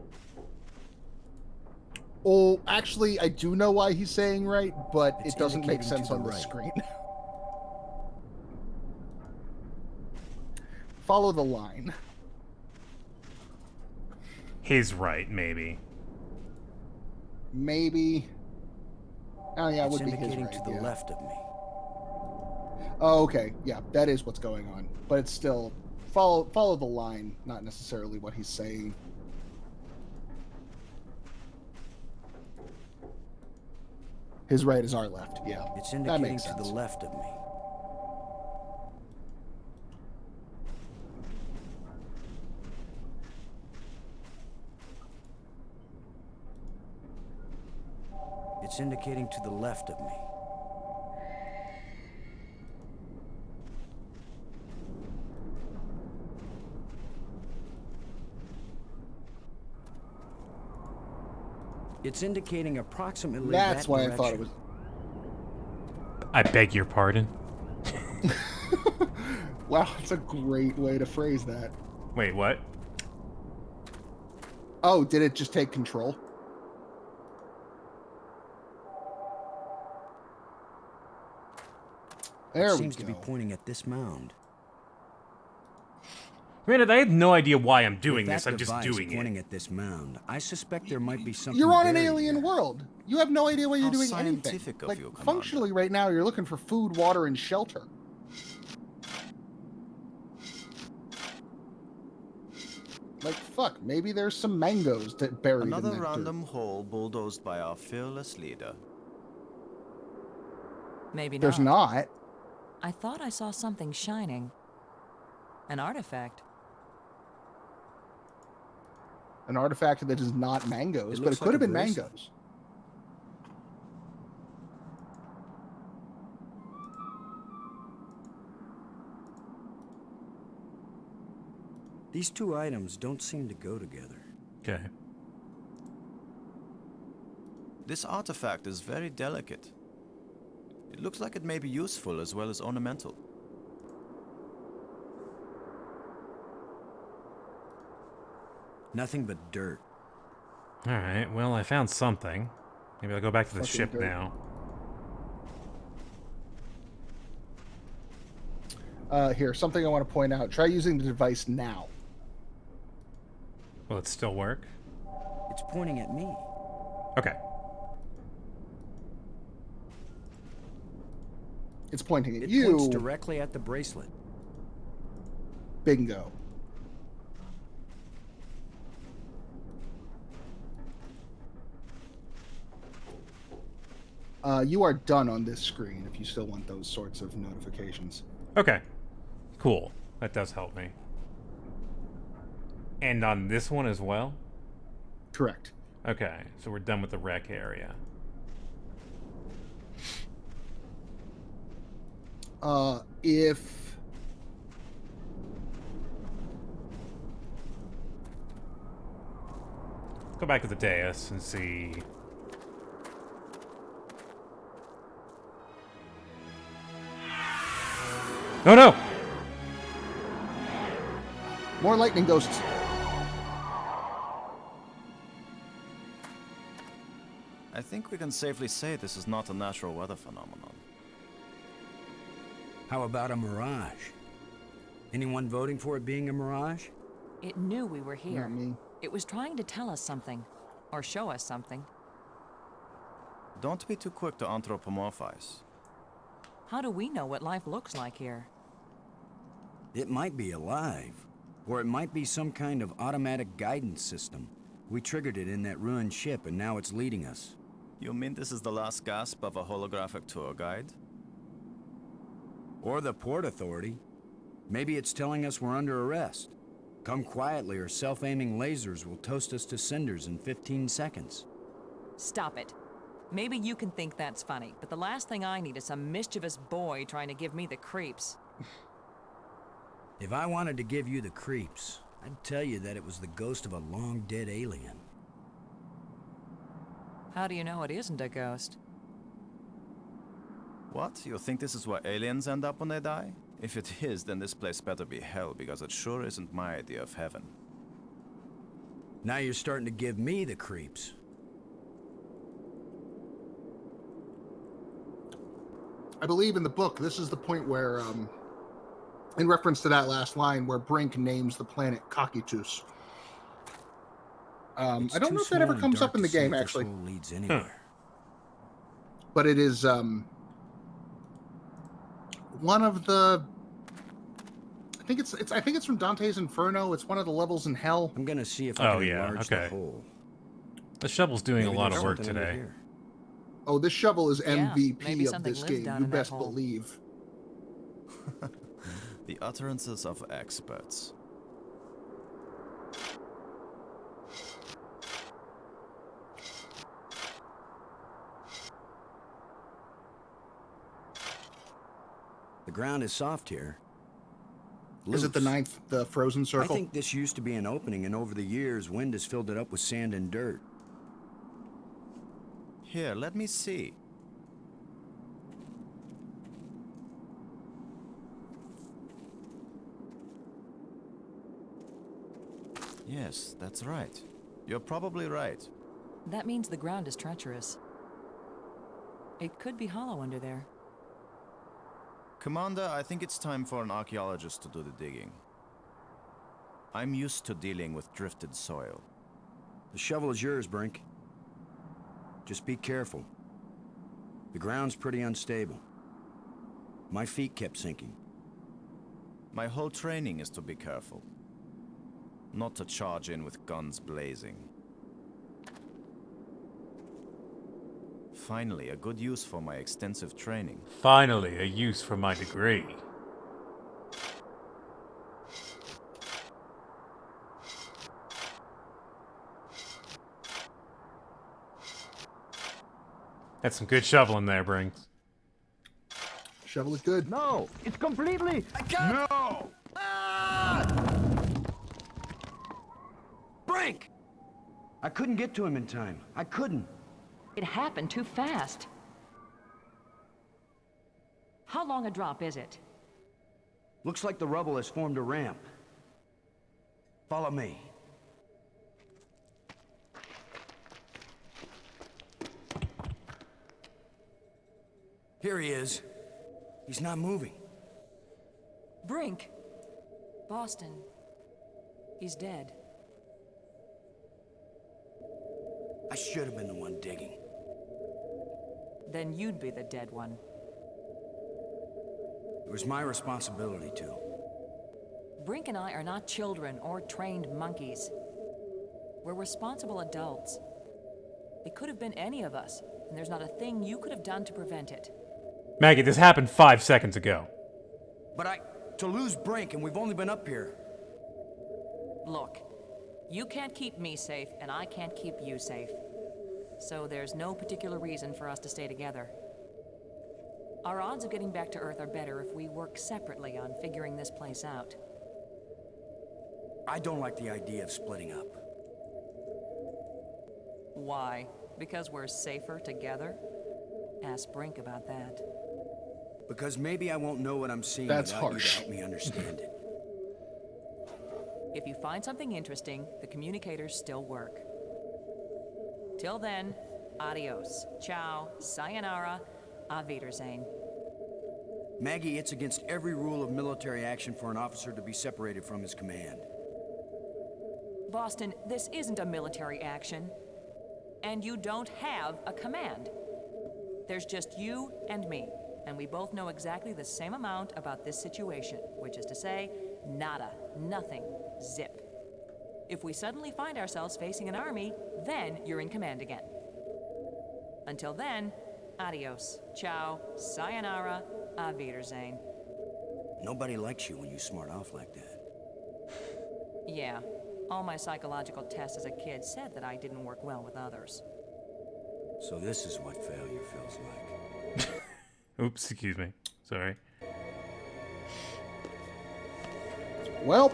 Speaker 2: Oh, actually, I do know why he's saying right, but
Speaker 13: It's
Speaker 2: it doesn't make
Speaker 13: indicating
Speaker 2: sense
Speaker 13: to
Speaker 2: on
Speaker 13: the
Speaker 2: the
Speaker 13: right.
Speaker 2: screen. Follow the line.
Speaker 1: His right, maybe.
Speaker 2: Maybe. Oh, yeah, it
Speaker 13: It's
Speaker 2: would be his
Speaker 13: indicating
Speaker 2: right.
Speaker 13: to the
Speaker 2: Yeah.
Speaker 13: left of me.
Speaker 2: Oh, okay. Yeah, that is what's going on. But it's still follow the line, not necessarily what he's saying. His right is our left. Yeah.
Speaker 13: It's
Speaker 2: that
Speaker 13: indicating
Speaker 2: makes
Speaker 13: to
Speaker 2: sense.
Speaker 13: the left of me. It's indicating to the left of me. It's indicating approximately
Speaker 2: That's
Speaker 13: that
Speaker 2: why
Speaker 13: direction.
Speaker 2: I thought it was.
Speaker 1: I beg your pardon.
Speaker 2: Wow, that's a great way to phrase that.
Speaker 1: Wait, what?
Speaker 2: Oh, did it just take control? There
Speaker 13: It
Speaker 2: we
Speaker 13: seems to be
Speaker 2: go.
Speaker 13: pointing at this mound.
Speaker 1: Granted, I have no idea why I'm
Speaker 13: With
Speaker 1: doing
Speaker 13: that
Speaker 1: this. I'm just
Speaker 13: device
Speaker 1: doing
Speaker 13: pointing
Speaker 1: it.
Speaker 13: at this mound, I suspect there might be something.
Speaker 2: You're on an
Speaker 13: buried
Speaker 2: alien
Speaker 13: here.
Speaker 2: world. You have no idea why you're
Speaker 3: How
Speaker 2: doing anything.
Speaker 3: scientific of
Speaker 2: Like,
Speaker 3: you, Commander.
Speaker 2: functionally, right now, you're looking for food, water, and shelter. Like, fuck, maybe there's some mangoes buried in
Speaker 3: Another
Speaker 2: that
Speaker 3: random hole bulldozed by our fearless leader.
Speaker 10: Maybe
Speaker 2: dirt. There's
Speaker 10: not.
Speaker 2: not.
Speaker 10: I thought I saw something shining. An artifact.
Speaker 2: An artifact that is not mangoes,
Speaker 13: It
Speaker 2: but it
Speaker 13: looks
Speaker 2: could
Speaker 13: like
Speaker 2: have
Speaker 13: a
Speaker 2: been
Speaker 13: bracelet.
Speaker 2: mangoes.
Speaker 13: These two items don't seem to go together.
Speaker 1: Okay.
Speaker 3: This artifact is very delicate. It looks like it may be useful as well as ornamental.
Speaker 13: Nothing but dirt.
Speaker 1: Alright, well, I found something. Maybe I'll go back to the
Speaker 2: Fucking
Speaker 1: ship
Speaker 2: dirt.
Speaker 1: now.
Speaker 2: Here, something I want to point out. Try using the device now.
Speaker 1: Will it still work?
Speaker 13: It's pointing at me.
Speaker 1: Okay.
Speaker 2: It's pointing at
Speaker 13: It
Speaker 2: you.
Speaker 13: points directly at the bracelet.
Speaker 2: Bingo. You are done on this screen if you still want those sorts of notifications.
Speaker 1: Okay. Cool. That does help me. And on this one as well?
Speaker 2: Correct.
Speaker 1: Okay, so we're done with the wreck area.
Speaker 2: If
Speaker 1: Go back to the dais and see. Oh no!
Speaker 2: more lightning ghosts.
Speaker 3: I think we can safely say this is not a natural weather phenomenon.
Speaker 13: How about a mirage? Anyone voting for it being a mirage?
Speaker 10: It knew we were here.
Speaker 2: Not me.
Speaker 10: It was trying to tell us something. Or show us something.
Speaker 3: Don't be too quick to anthropomorphize.
Speaker 10: How do we know what life looks like here?
Speaker 13: It might be alive. Or it might be some kind of automatic guidance system. We triggered it in that ruined ship and now it's leading us.
Speaker 3: You mean this is the last gasp of a holographic tour guide?
Speaker 13: Or the Port Authority. Maybe it's telling us we're under arrest. Come quietly or self-aiming lasers will toast us to cinders in 15 seconds.
Speaker 11: Stop it. Maybe you can think that's funny, but the last thing I need is some mischievous boy trying to give me the creeps.
Speaker 13: If I wanted to give you the creeps, I'd tell you that it was the ghost of a long-dead alien.
Speaker 11: How do you know it isn't a ghost?
Speaker 3: What? You think this is where aliens end up when they die? If it is, then this place better be hell, because it sure isn't my idea of heaven.
Speaker 13: Now you're starting to give me the creeps.
Speaker 2: I believe in the book, this is the point where, in reference to that last line, where Brink names the planet Cocytus. I don't know if that ever comes up in the game, actually.
Speaker 13: Leads anywhere.
Speaker 2: But it is one of the. I think it's from Dante's Inferno. It's one of the levels in hell.
Speaker 13: I'm gonna see if I can enlarge the hole.
Speaker 1: The shovel's doing a lot of work today.
Speaker 2: Oh, this shovel is MVP
Speaker 11: maybe
Speaker 2: of this game. You best believe.
Speaker 3: The utterances of experts.
Speaker 13: The ground is soft here.
Speaker 2: Is it the ninth, the frozen circle?
Speaker 13: I think this used to be an opening, and over the years, wind has filled it up with sand and dirt.
Speaker 3: Here, let me see. Yes, that's right. You're probably right.
Speaker 11: That means the ground is treacherous. It could be hollow under there.
Speaker 3: Commander, I think it's time for an archaeologist to do the digging. I'm used to dealing with drifted soil.
Speaker 13: The shovel is yours, Brink. Just be careful. The ground's pretty unstable. My feet kept sinking.
Speaker 3: My whole training is to be careful. Not to charge in with guns blazing. Finally, a good use for my extensive training.
Speaker 1: Finally, a use for my degree. That's some good shoveling there, Brinks.
Speaker 2: Shovel is good.
Speaker 14: No, it's completely.
Speaker 13: I can't.
Speaker 14: No.
Speaker 13: Brink! I couldn't get to him in time. I couldn't.
Speaker 11: It happened too fast. How long a drop is it?
Speaker 13: Looks like the rubble has formed a ramp. Follow me. Here he is. He's not moving.
Speaker 11: Brink. Boston. He's dead.
Speaker 13: I should have been the one digging.
Speaker 11: Then you'd be the dead one.
Speaker 13: It was my responsibility to.
Speaker 11: Brink and I are not children or trained monkeys. We're responsible adults. It could have been any of us, and there's not a thing you could have done to prevent it.
Speaker 1: Maggie, this happened 5 seconds ago.
Speaker 13: But to lose Brink, and we've only been up here.
Speaker 11: Look, you can't keep me safe, and I can't keep you safe. So there's no particular reason for us to stay together. Our odds of getting back to Earth are better if we work separately on figuring this place out.
Speaker 13: I don't like the idea of splitting up.
Speaker 11: Why? Because we're safer together? Ask Brink about that.
Speaker 13: Because maybe I won't know what I'm seeing
Speaker 2: That's
Speaker 13: without
Speaker 2: harsh.
Speaker 13: you to help me understand it.
Speaker 11: If you find something interesting, the communicators still work. Till then, adios, ciao, sayonara, auf Wiedersehen.
Speaker 13: Maggie, it's against every rule of military action for an officer to be separated from his command.
Speaker 11: Boston, this isn't a military action. And you don't have a command. There's just you and me, and we both know exactly the same amount about this situation, which is to say, nada, nothing, zip. If we suddenly find ourselves facing an army, then you're in command again. Until then, adios, ciao, sayonara, auf Wiedersehen.
Speaker 13: Nobody likes you when you smart off like that.
Speaker 11: Yeah. All my psychological tests as a kid said that I didn't work well with others.
Speaker 13: So this is what failure feels like.
Speaker 1: Oops, excuse me. Sorry.
Speaker 2: Well,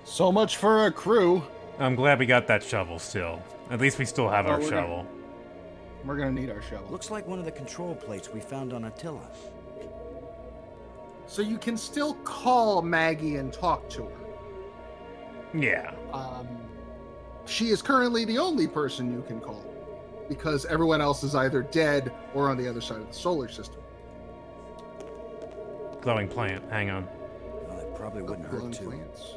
Speaker 2: so much for a crew.
Speaker 1: I'm glad we got that shovel still. At least we still have our
Speaker 2: we're
Speaker 1: shovel.
Speaker 2: We're gonna need our shovel.
Speaker 13: Looks like one of the control plates we found on Attila.
Speaker 2: So you can still call Maggie and talk to her.
Speaker 1: Yeah.
Speaker 2: She is currently the only person you can call, because everyone else is either dead or on the other side of the solar system.
Speaker 1: Glowing plant. Hang on.
Speaker 13: Well, it probably wouldn't hurt too.
Speaker 2: Plants.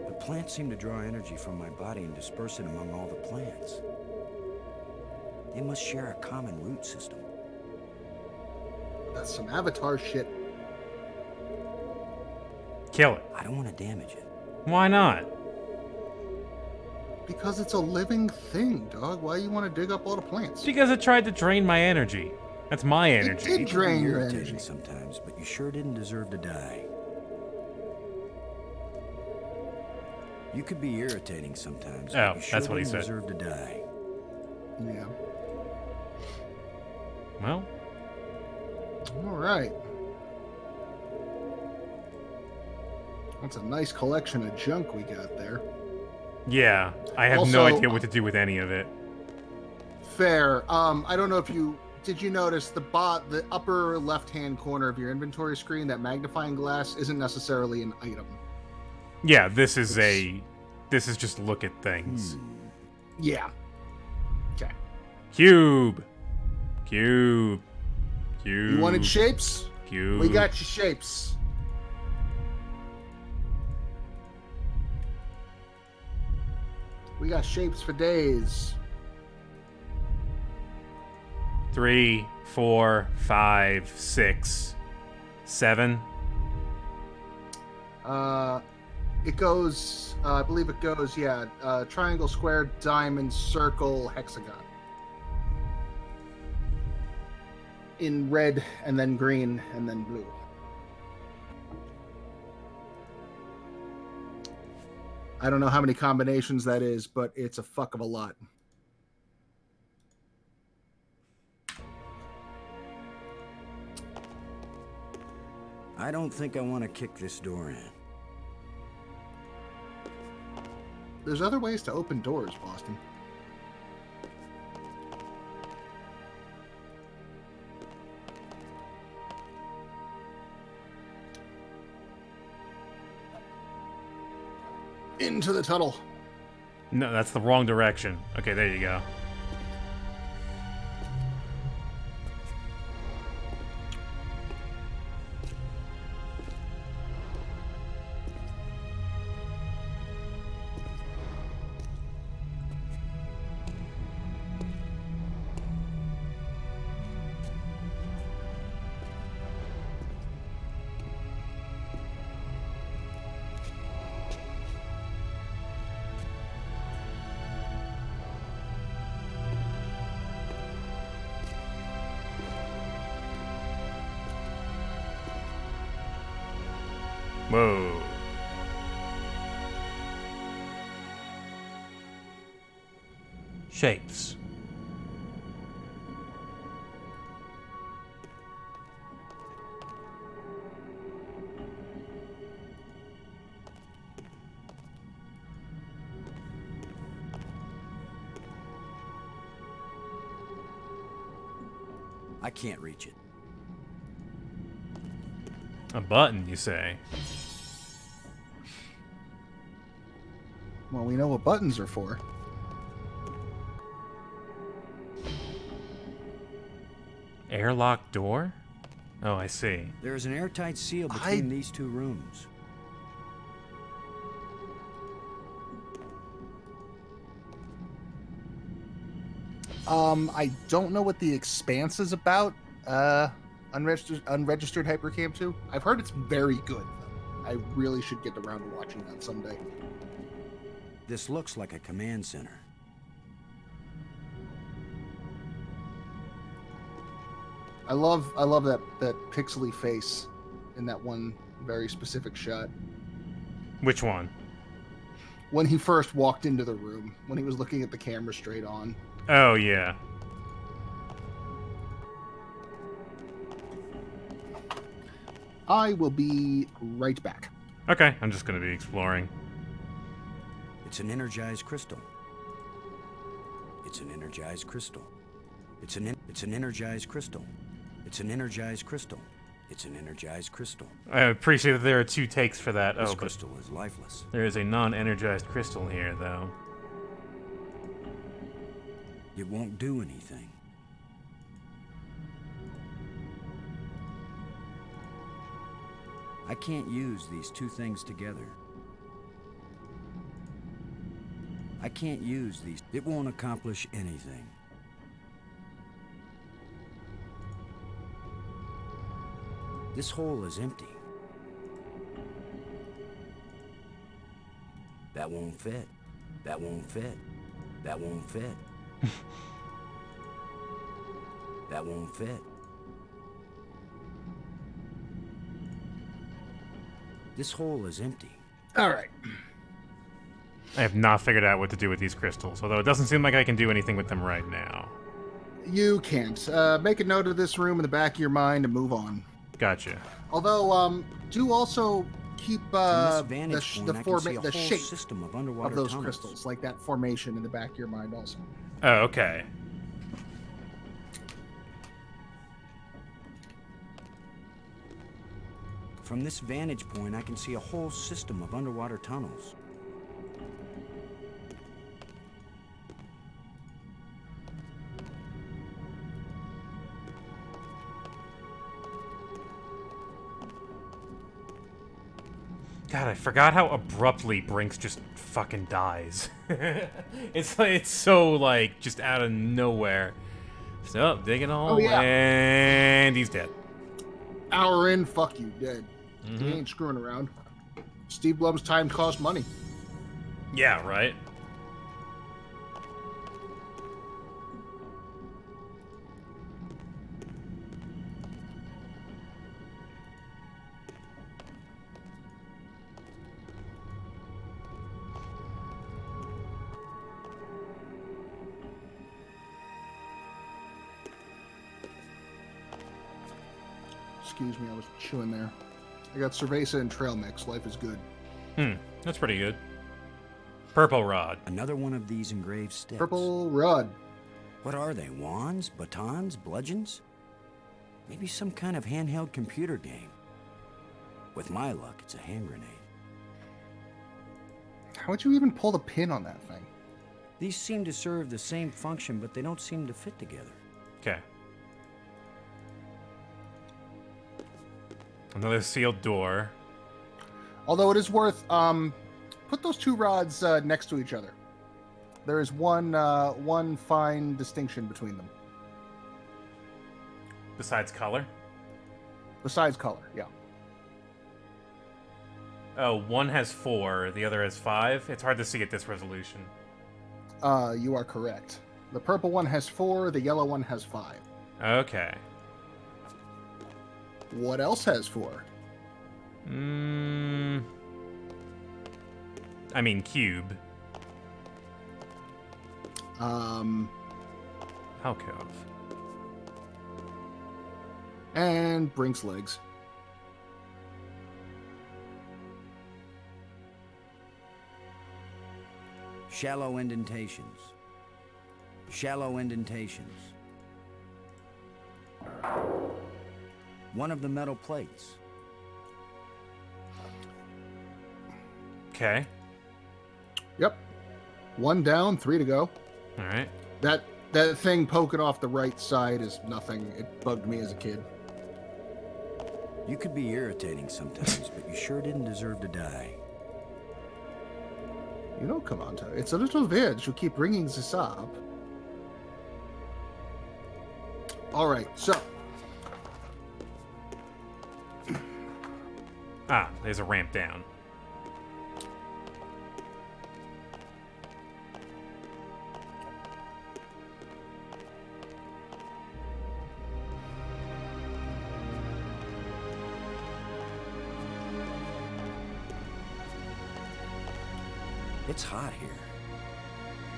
Speaker 13: The plants seem to draw energy from my body and disperse it among all the plants. They must share a common root system.
Speaker 2: That's some Avatar shit.
Speaker 1: Kill it.
Speaker 13: I don't want to damage it.
Speaker 1: Why not?
Speaker 2: Because it's a living thing, dog. Why you want to dig up all the plants?
Speaker 1: Because it tried to drain my energy. That's my energy.
Speaker 2: It did drain your
Speaker 13: irritating
Speaker 2: energy
Speaker 13: sometimes, but you sure didn't deserve to die. You could be irritating sometimes,
Speaker 1: Oh,
Speaker 13: but you sure
Speaker 1: that's what he
Speaker 13: didn't
Speaker 1: said.
Speaker 13: deserve to die.
Speaker 2: Yeah.
Speaker 1: Well.
Speaker 2: All right. That's a nice collection of junk we got there.
Speaker 1: Yeah, I have no idea what to do with any of it.
Speaker 2: Fair. I don't know if you did you notice the upper left-hand corner of your inventory screen, that magnifying glass isn't necessarily an item.
Speaker 1: Yeah, this is just look at things.
Speaker 2: Yeah. Okay.
Speaker 1: Cube. Cube. Cube.
Speaker 2: You wanted shapes?
Speaker 1: Cube.
Speaker 2: We got you shapes. We got shapes for days.
Speaker 1: 3, 4, 5, 6, 7.
Speaker 2: It goes, I believe it goes, triangle, square, diamond, circle, hexagon. In red, and then green, and then blue. I don't know how many combinations that is, but it's a fuck of a lot.
Speaker 13: I don't think I want to kick this door in.
Speaker 2: There's other ways to open doors, Boston. Into the tunnel.
Speaker 1: No, that's the wrong direction. Okay, there you go. Whoa. Shapes.
Speaker 13: I can't reach it.
Speaker 1: A button, you say?
Speaker 2: Well, we know what buttons are for.
Speaker 1: Airlock door? Oh, I see.
Speaker 13: There's an airtight seal between these two rooms.
Speaker 2: I don't know what the Expanse is about. Unregistered Hypercam 2. I've heard it's very good. I really should get around to watching that someday.
Speaker 13: This looks like a command center.
Speaker 2: I love that pixely face in that one very specific shot.
Speaker 1: Which one?
Speaker 2: When he first walked into the room, when he was looking at the camera straight on.
Speaker 1: Oh, yeah.
Speaker 2: I will be right back.
Speaker 1: Okay, I'm just going to be exploring.
Speaker 13: It's an energized crystal. It's an energized crystal. It's an energized crystal. It's an energized crystal. It's an energized crystal.
Speaker 1: I appreciate that there are 2 takes for that.
Speaker 13: This
Speaker 1: Oh,
Speaker 13: crystal is lifeless.
Speaker 1: There is a non-energized crystal here, though.
Speaker 13: It won't do anything. I can't use these 2 things together. I can't use these. It won't accomplish anything. This hole is empty. That won't fit. That won't fit. That won't fit. That won't fit. This hole is empty.
Speaker 2: All right.
Speaker 1: I have not figured out what to do with these crystals, although it doesn't seem like I can do anything with them right now.
Speaker 2: You can't. Make a note of this room in the back of your mind and move on.
Speaker 1: Gotcha.
Speaker 2: Although, do also keep the shape
Speaker 13: system of underwater
Speaker 2: of those
Speaker 13: tunnels.
Speaker 2: crystals, like that formation in the back of your mind also.
Speaker 1: Oh, okay.
Speaker 13: From this vantage point, I can see a whole system of underwater tunnels.
Speaker 1: God, I forgot how abruptly Brinks just fucking dies. It's like, it's so, like, just out of nowhere. So, digging a hole, and he's dead.
Speaker 2: Hour in, fuck you, dead. He ain't screwing around. Steve Blum's time costs money.
Speaker 1: Yeah, right?
Speaker 2: Excuse me, I was chewing there. I got cerveza and trail mix. Life is good.
Speaker 1: That's pretty good. Purple rod.
Speaker 13: Another one of these engraved sticks.
Speaker 2: Purple rod.
Speaker 13: What are they? Wands? Batons? Bludgeons? Maybe some kind of handheld computer game. With my luck, it's a hand grenade.
Speaker 2: How would you even pull the pin on that thing?
Speaker 13: These seem to serve the same function, but they don't seem to fit together.
Speaker 1: Okay. Another sealed door.
Speaker 2: Although it is worth, put those 2 rods next to each other. There is one fine distinction between them.
Speaker 1: Besides color?
Speaker 2: Besides color, yeah.
Speaker 1: Oh, one has 4, the other has 5. It's hard to see at this resolution.
Speaker 2: You are correct. The purple one has 4, the yellow one has 5.
Speaker 1: Okay.
Speaker 2: What else has 4?
Speaker 1: I mean, cube. Alcove.
Speaker 2: And Brink's legs.
Speaker 13: Shallow indentations. Shallow indentations. One of the metal plates.
Speaker 1: Okay.
Speaker 2: Yep. 1 down, 3 to go.
Speaker 1: All right.
Speaker 2: That thing poking off the right side is nothing. It bugged me as a kid.
Speaker 13: You could be irritating sometimes, but you sure didn't deserve to die.
Speaker 2: You know, Commander, it's a little weird to keep bringing this up. All right, so.
Speaker 1: Ah, there's a ramp down.
Speaker 13: It's hot here.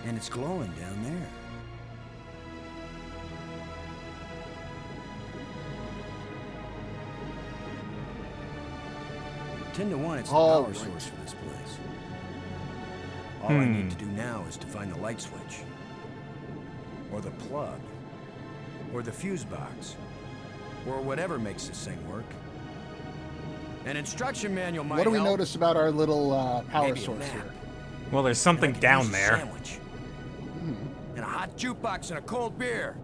Speaker 13: And it's glowing down there. 10 to 1, it's the power source for this place. All I need to do now is to find the light switch. Or the plug. Or the fuse box. Or whatever makes this thing work. An instruction manual might
Speaker 2: What do we
Speaker 13: help.
Speaker 2: notice about our little power
Speaker 13: Maybe a
Speaker 2: source
Speaker 13: map.
Speaker 2: here?
Speaker 1: Well, there's something
Speaker 13: And I could
Speaker 1: down
Speaker 13: use a
Speaker 1: there.
Speaker 13: Sandwich. And a hot jukebox and a cold beer.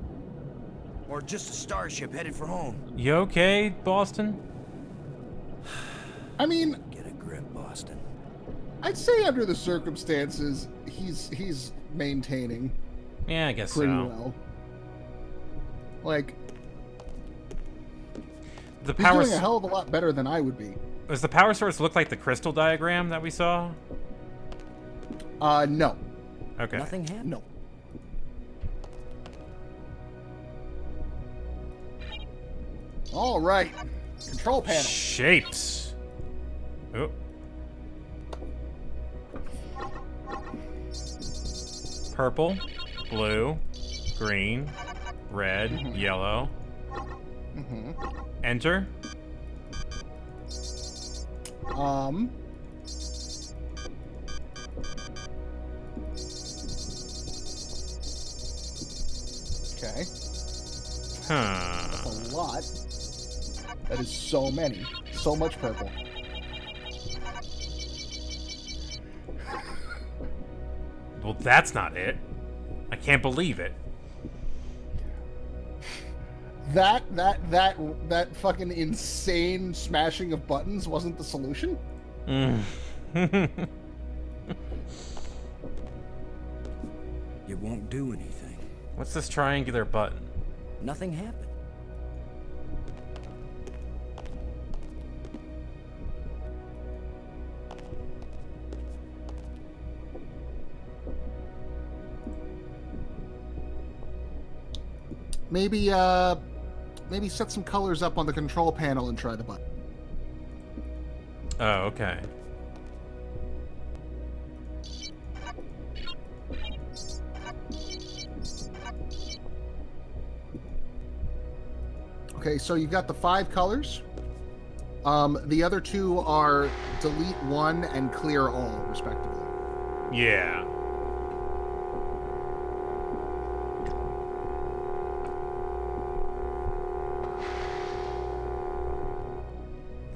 Speaker 13: Or just a starship headed for home.
Speaker 1: You okay, Boston?
Speaker 2: I mean,
Speaker 13: Get a grip, Boston.
Speaker 2: I'd say under the circumstances, he's maintaining
Speaker 1: Yeah, I guess
Speaker 2: pretty
Speaker 1: so.
Speaker 2: well. Like,
Speaker 1: The
Speaker 2: he's
Speaker 1: power
Speaker 2: doing a hell of a lot better than I would be.
Speaker 1: Does the power source look like the crystal diagram that we saw?
Speaker 2: No.
Speaker 1: Okay.
Speaker 13: Nothing happened.
Speaker 2: No. All right. Control panel.
Speaker 1: Shapes. Oh. Purple, blue, green, red, yellow. Enter.
Speaker 2: Okay.
Speaker 1: Huh.
Speaker 2: That's a lot. That is so many. So much purple.
Speaker 1: Well, that's not it. I can't believe it.
Speaker 2: That fucking insane smashing of buttons wasn't the solution?
Speaker 13: It won't do anything.
Speaker 1: What's this triangular button?
Speaker 13: Nothing happened.
Speaker 2: Maybe set some colors up on the control panel and try the button.
Speaker 1: Oh, okay.
Speaker 2: Okay, so you've got the 5 colors. The other 2 are delete 1 and clear all, respectively.
Speaker 1: Yeah.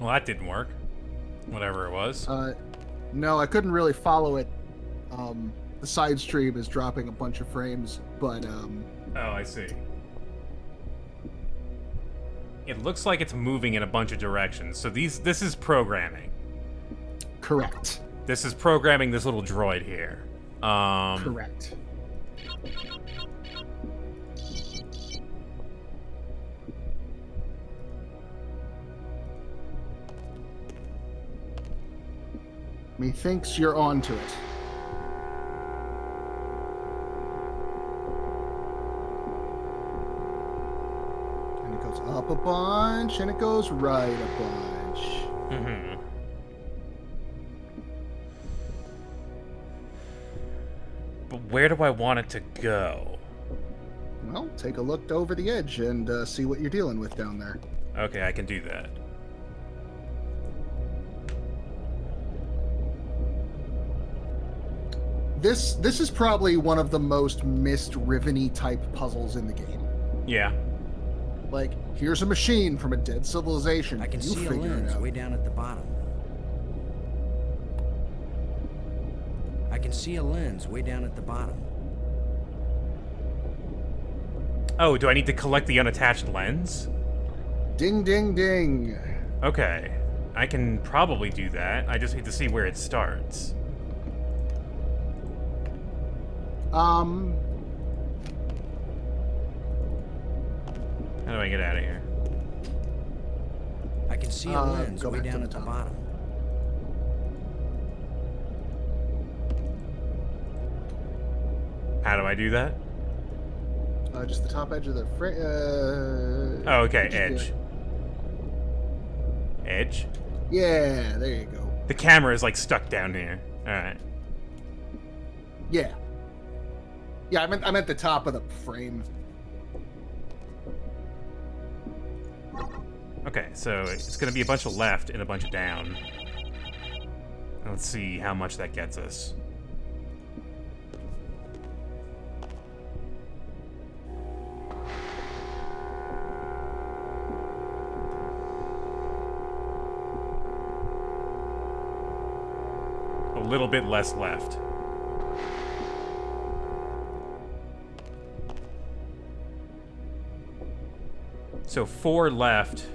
Speaker 1: Well, that didn't work. Whatever it was.
Speaker 2: No, I couldn't really follow it. The side stream is dropping a bunch of frames, but
Speaker 1: Oh, I see. It looks like it's moving in a bunch of directions. So this is programming.
Speaker 2: correct.
Speaker 1: This is programming this little droid here.
Speaker 2: Correct. Methinks you're on to it. And it goes up a bunch, and it goes right a bunch.
Speaker 1: Mm-hmm. But where do I want it to go?
Speaker 2: Well, take a look over the edge and see what you're dealing with down there.
Speaker 1: Okay, I can do that.
Speaker 2: This is probably one of the most missed Riven-y type puzzles in the game.
Speaker 1: Yeah.
Speaker 2: Like, here's a machine from a dead civilization.
Speaker 13: I can
Speaker 2: you
Speaker 13: see a
Speaker 2: figure it
Speaker 13: lens
Speaker 2: out.
Speaker 13: way down at the bottom. I can see a lens way down at the bottom.
Speaker 1: Oh, do I need to collect the unattached lens?
Speaker 2: Ding, ding, ding.
Speaker 1: Okay. I can probably do that. I just need to see where it starts.
Speaker 2: How
Speaker 1: do I get out of here?
Speaker 13: I can see a lens
Speaker 2: go
Speaker 13: way
Speaker 2: back to
Speaker 13: down
Speaker 2: the
Speaker 13: at the
Speaker 2: top.
Speaker 13: bottom.
Speaker 1: How do I do that?
Speaker 2: Just the top edge of the frame.
Speaker 1: Oh, okay, edge. Edge?
Speaker 2: Yeah, there you go.
Speaker 1: The camera is like stuck down here. Alright.
Speaker 2: Yeah. Yeah, I meant the top of the frame.
Speaker 1: Okay, so it's gonna be a bunch of left and a bunch of down. Let's see how much that gets us. A little bit less left. So 4 left.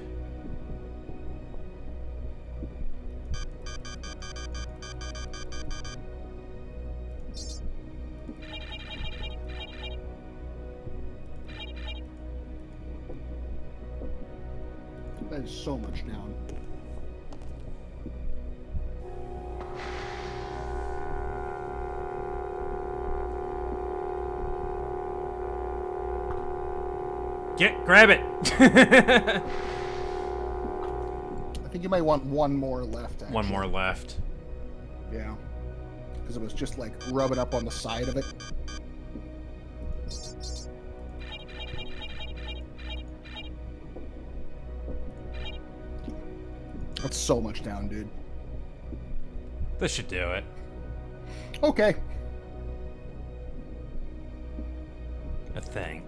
Speaker 2: That is so much down.
Speaker 1: Grab it!
Speaker 2: I think you might want one more left, actually.
Speaker 1: One more left.
Speaker 2: Yeah. Because it was just like rubbing up on the side of it. That's so much down, dude.
Speaker 1: This should do it.
Speaker 2: Okay.
Speaker 1: I think.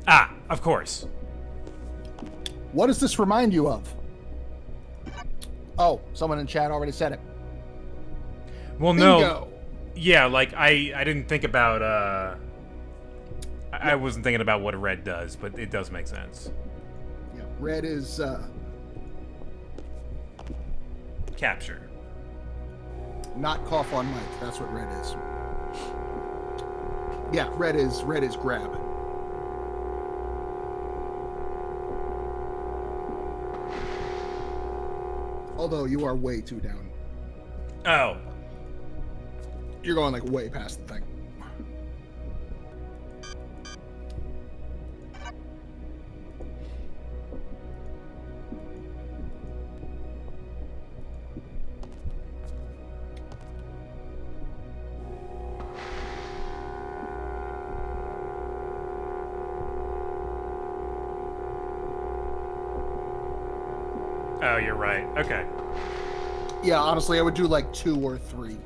Speaker 1: Ah, of course.
Speaker 2: What does this remind you of? Oh, someone in chat already said it.
Speaker 1: Well,
Speaker 2: Bingo.
Speaker 1: no. Yeah, like, I didn't think about, I wasn't thinking about what red does, but it does make sense.
Speaker 2: Yeah, red is,
Speaker 1: Capture.
Speaker 2: not cough on mic. That's what red is. Yeah, red is grab. Although you are way too down.
Speaker 1: Oh.
Speaker 2: You're going like way past the thing.
Speaker 1: Oh, you're right. Okay.
Speaker 2: Yeah, honestly, I would do like 2 or 3.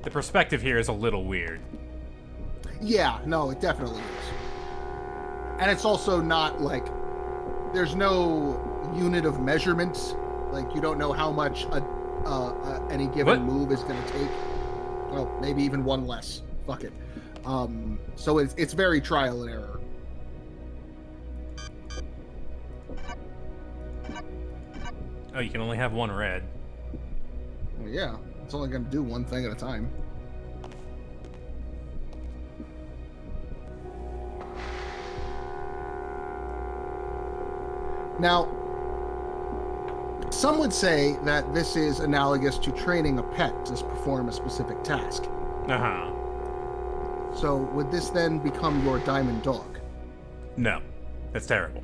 Speaker 1: The perspective here is a little weird.
Speaker 2: Yeah, no, it definitely is. And it's also not like there's no unit of measurement. Like you don't know how much any given move is going to take. Well, maybe even one less. Fuck it. So it's very trial and error.
Speaker 1: Oh, you can only have one red.
Speaker 2: Well, yeah, it's only going to do one thing at a time. Now, some would say that this is analogous to training a pet to perform a specific task.
Speaker 1: Uh-huh.
Speaker 2: So, would this then become your diamond dog?
Speaker 1: No. That's terrible.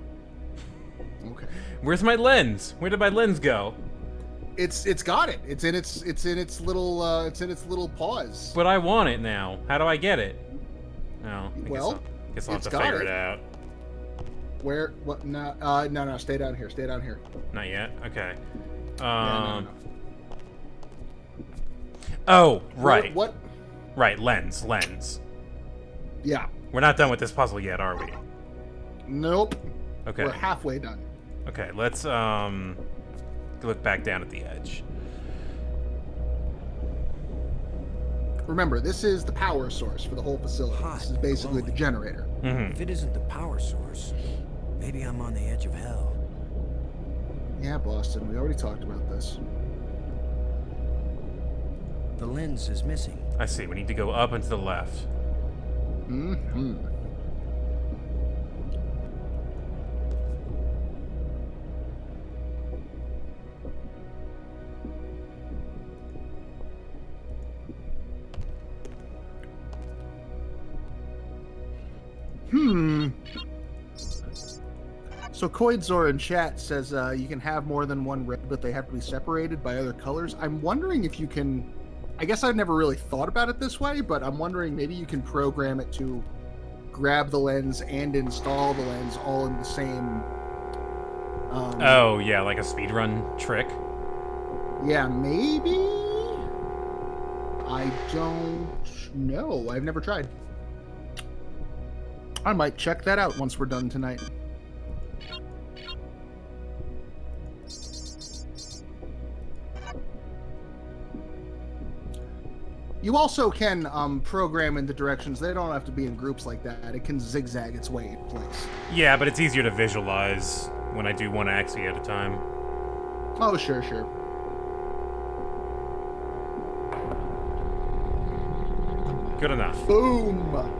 Speaker 2: Okay.
Speaker 1: Where's my lens? Where did my lens go?
Speaker 2: It's got it. It's in its little paws.
Speaker 1: But I want it now. How do I get it? No.
Speaker 2: Well,
Speaker 1: guess I'll have to figure it out.
Speaker 2: Where? What? No. No. Stay down here. Stay down here.
Speaker 1: Not yet. Okay.
Speaker 2: No.
Speaker 1: Oh, right.
Speaker 2: What?
Speaker 1: Right. Lens.
Speaker 2: Yeah.
Speaker 1: We're not done with this puzzle yet, are we?
Speaker 2: Nope.
Speaker 1: Okay.
Speaker 2: We're halfway done.
Speaker 1: Okay. Let's look back down at the edge.
Speaker 2: Remember, this is the power source for the whole facility. This is basically the generator.
Speaker 1: Mm-hmm.
Speaker 13: If it isn't the power source, maybe I'm on the edge of hell.
Speaker 2: Yeah, Boston. We already talked about this.
Speaker 13: The lens is missing.
Speaker 1: I see. We need to go up and to the left.
Speaker 2: Mm-hmm. So Koidzor in chat says you can have more than one red, but they have to be separated by other colors. I'm wondering if you can... I guess I've never really thought about it this way, but I'm wondering maybe you can program it to grab the lens and install the lens all in the same...
Speaker 1: oh, yeah, like a speedrun trick?
Speaker 2: Yeah, maybe? I don't know. I've never tried. I might check that out once we're done tonight. You also can program in the directions. They don't have to be in groups like that. It can zigzag its way in place.
Speaker 1: Yeah, but it's easier to visualize when I do one axis at a time.
Speaker 2: Oh, sure, sure.
Speaker 1: Good enough.
Speaker 2: Boom!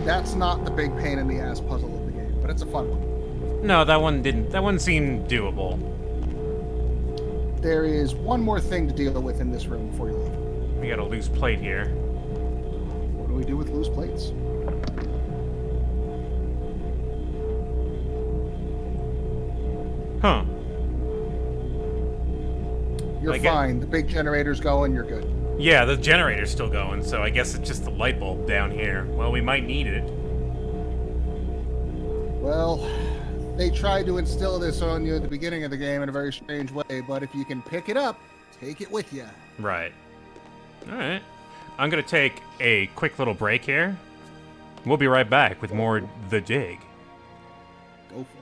Speaker 2: That's not the big pain in the ass puzzle of the game, but it's a fun one.
Speaker 1: No, that one seemed doable.
Speaker 2: There is one more thing to deal with in this room before you leave.
Speaker 1: We got a loose plate here.
Speaker 2: What do we do with loose plates?
Speaker 1: Huh.
Speaker 2: You're fine. The big generator's going, you're good.
Speaker 1: Yeah, the generator's still going, so I guess it's just the light bulb down here. Well, we might need it.
Speaker 2: Well, they tried to instill this on you at the beginning of the game in a very strange way, but if you can pick it up, take it with you.
Speaker 1: Right. Alright. I'm gonna take a quick little break here. We'll be right back with more The Dig.
Speaker 2: Go for it.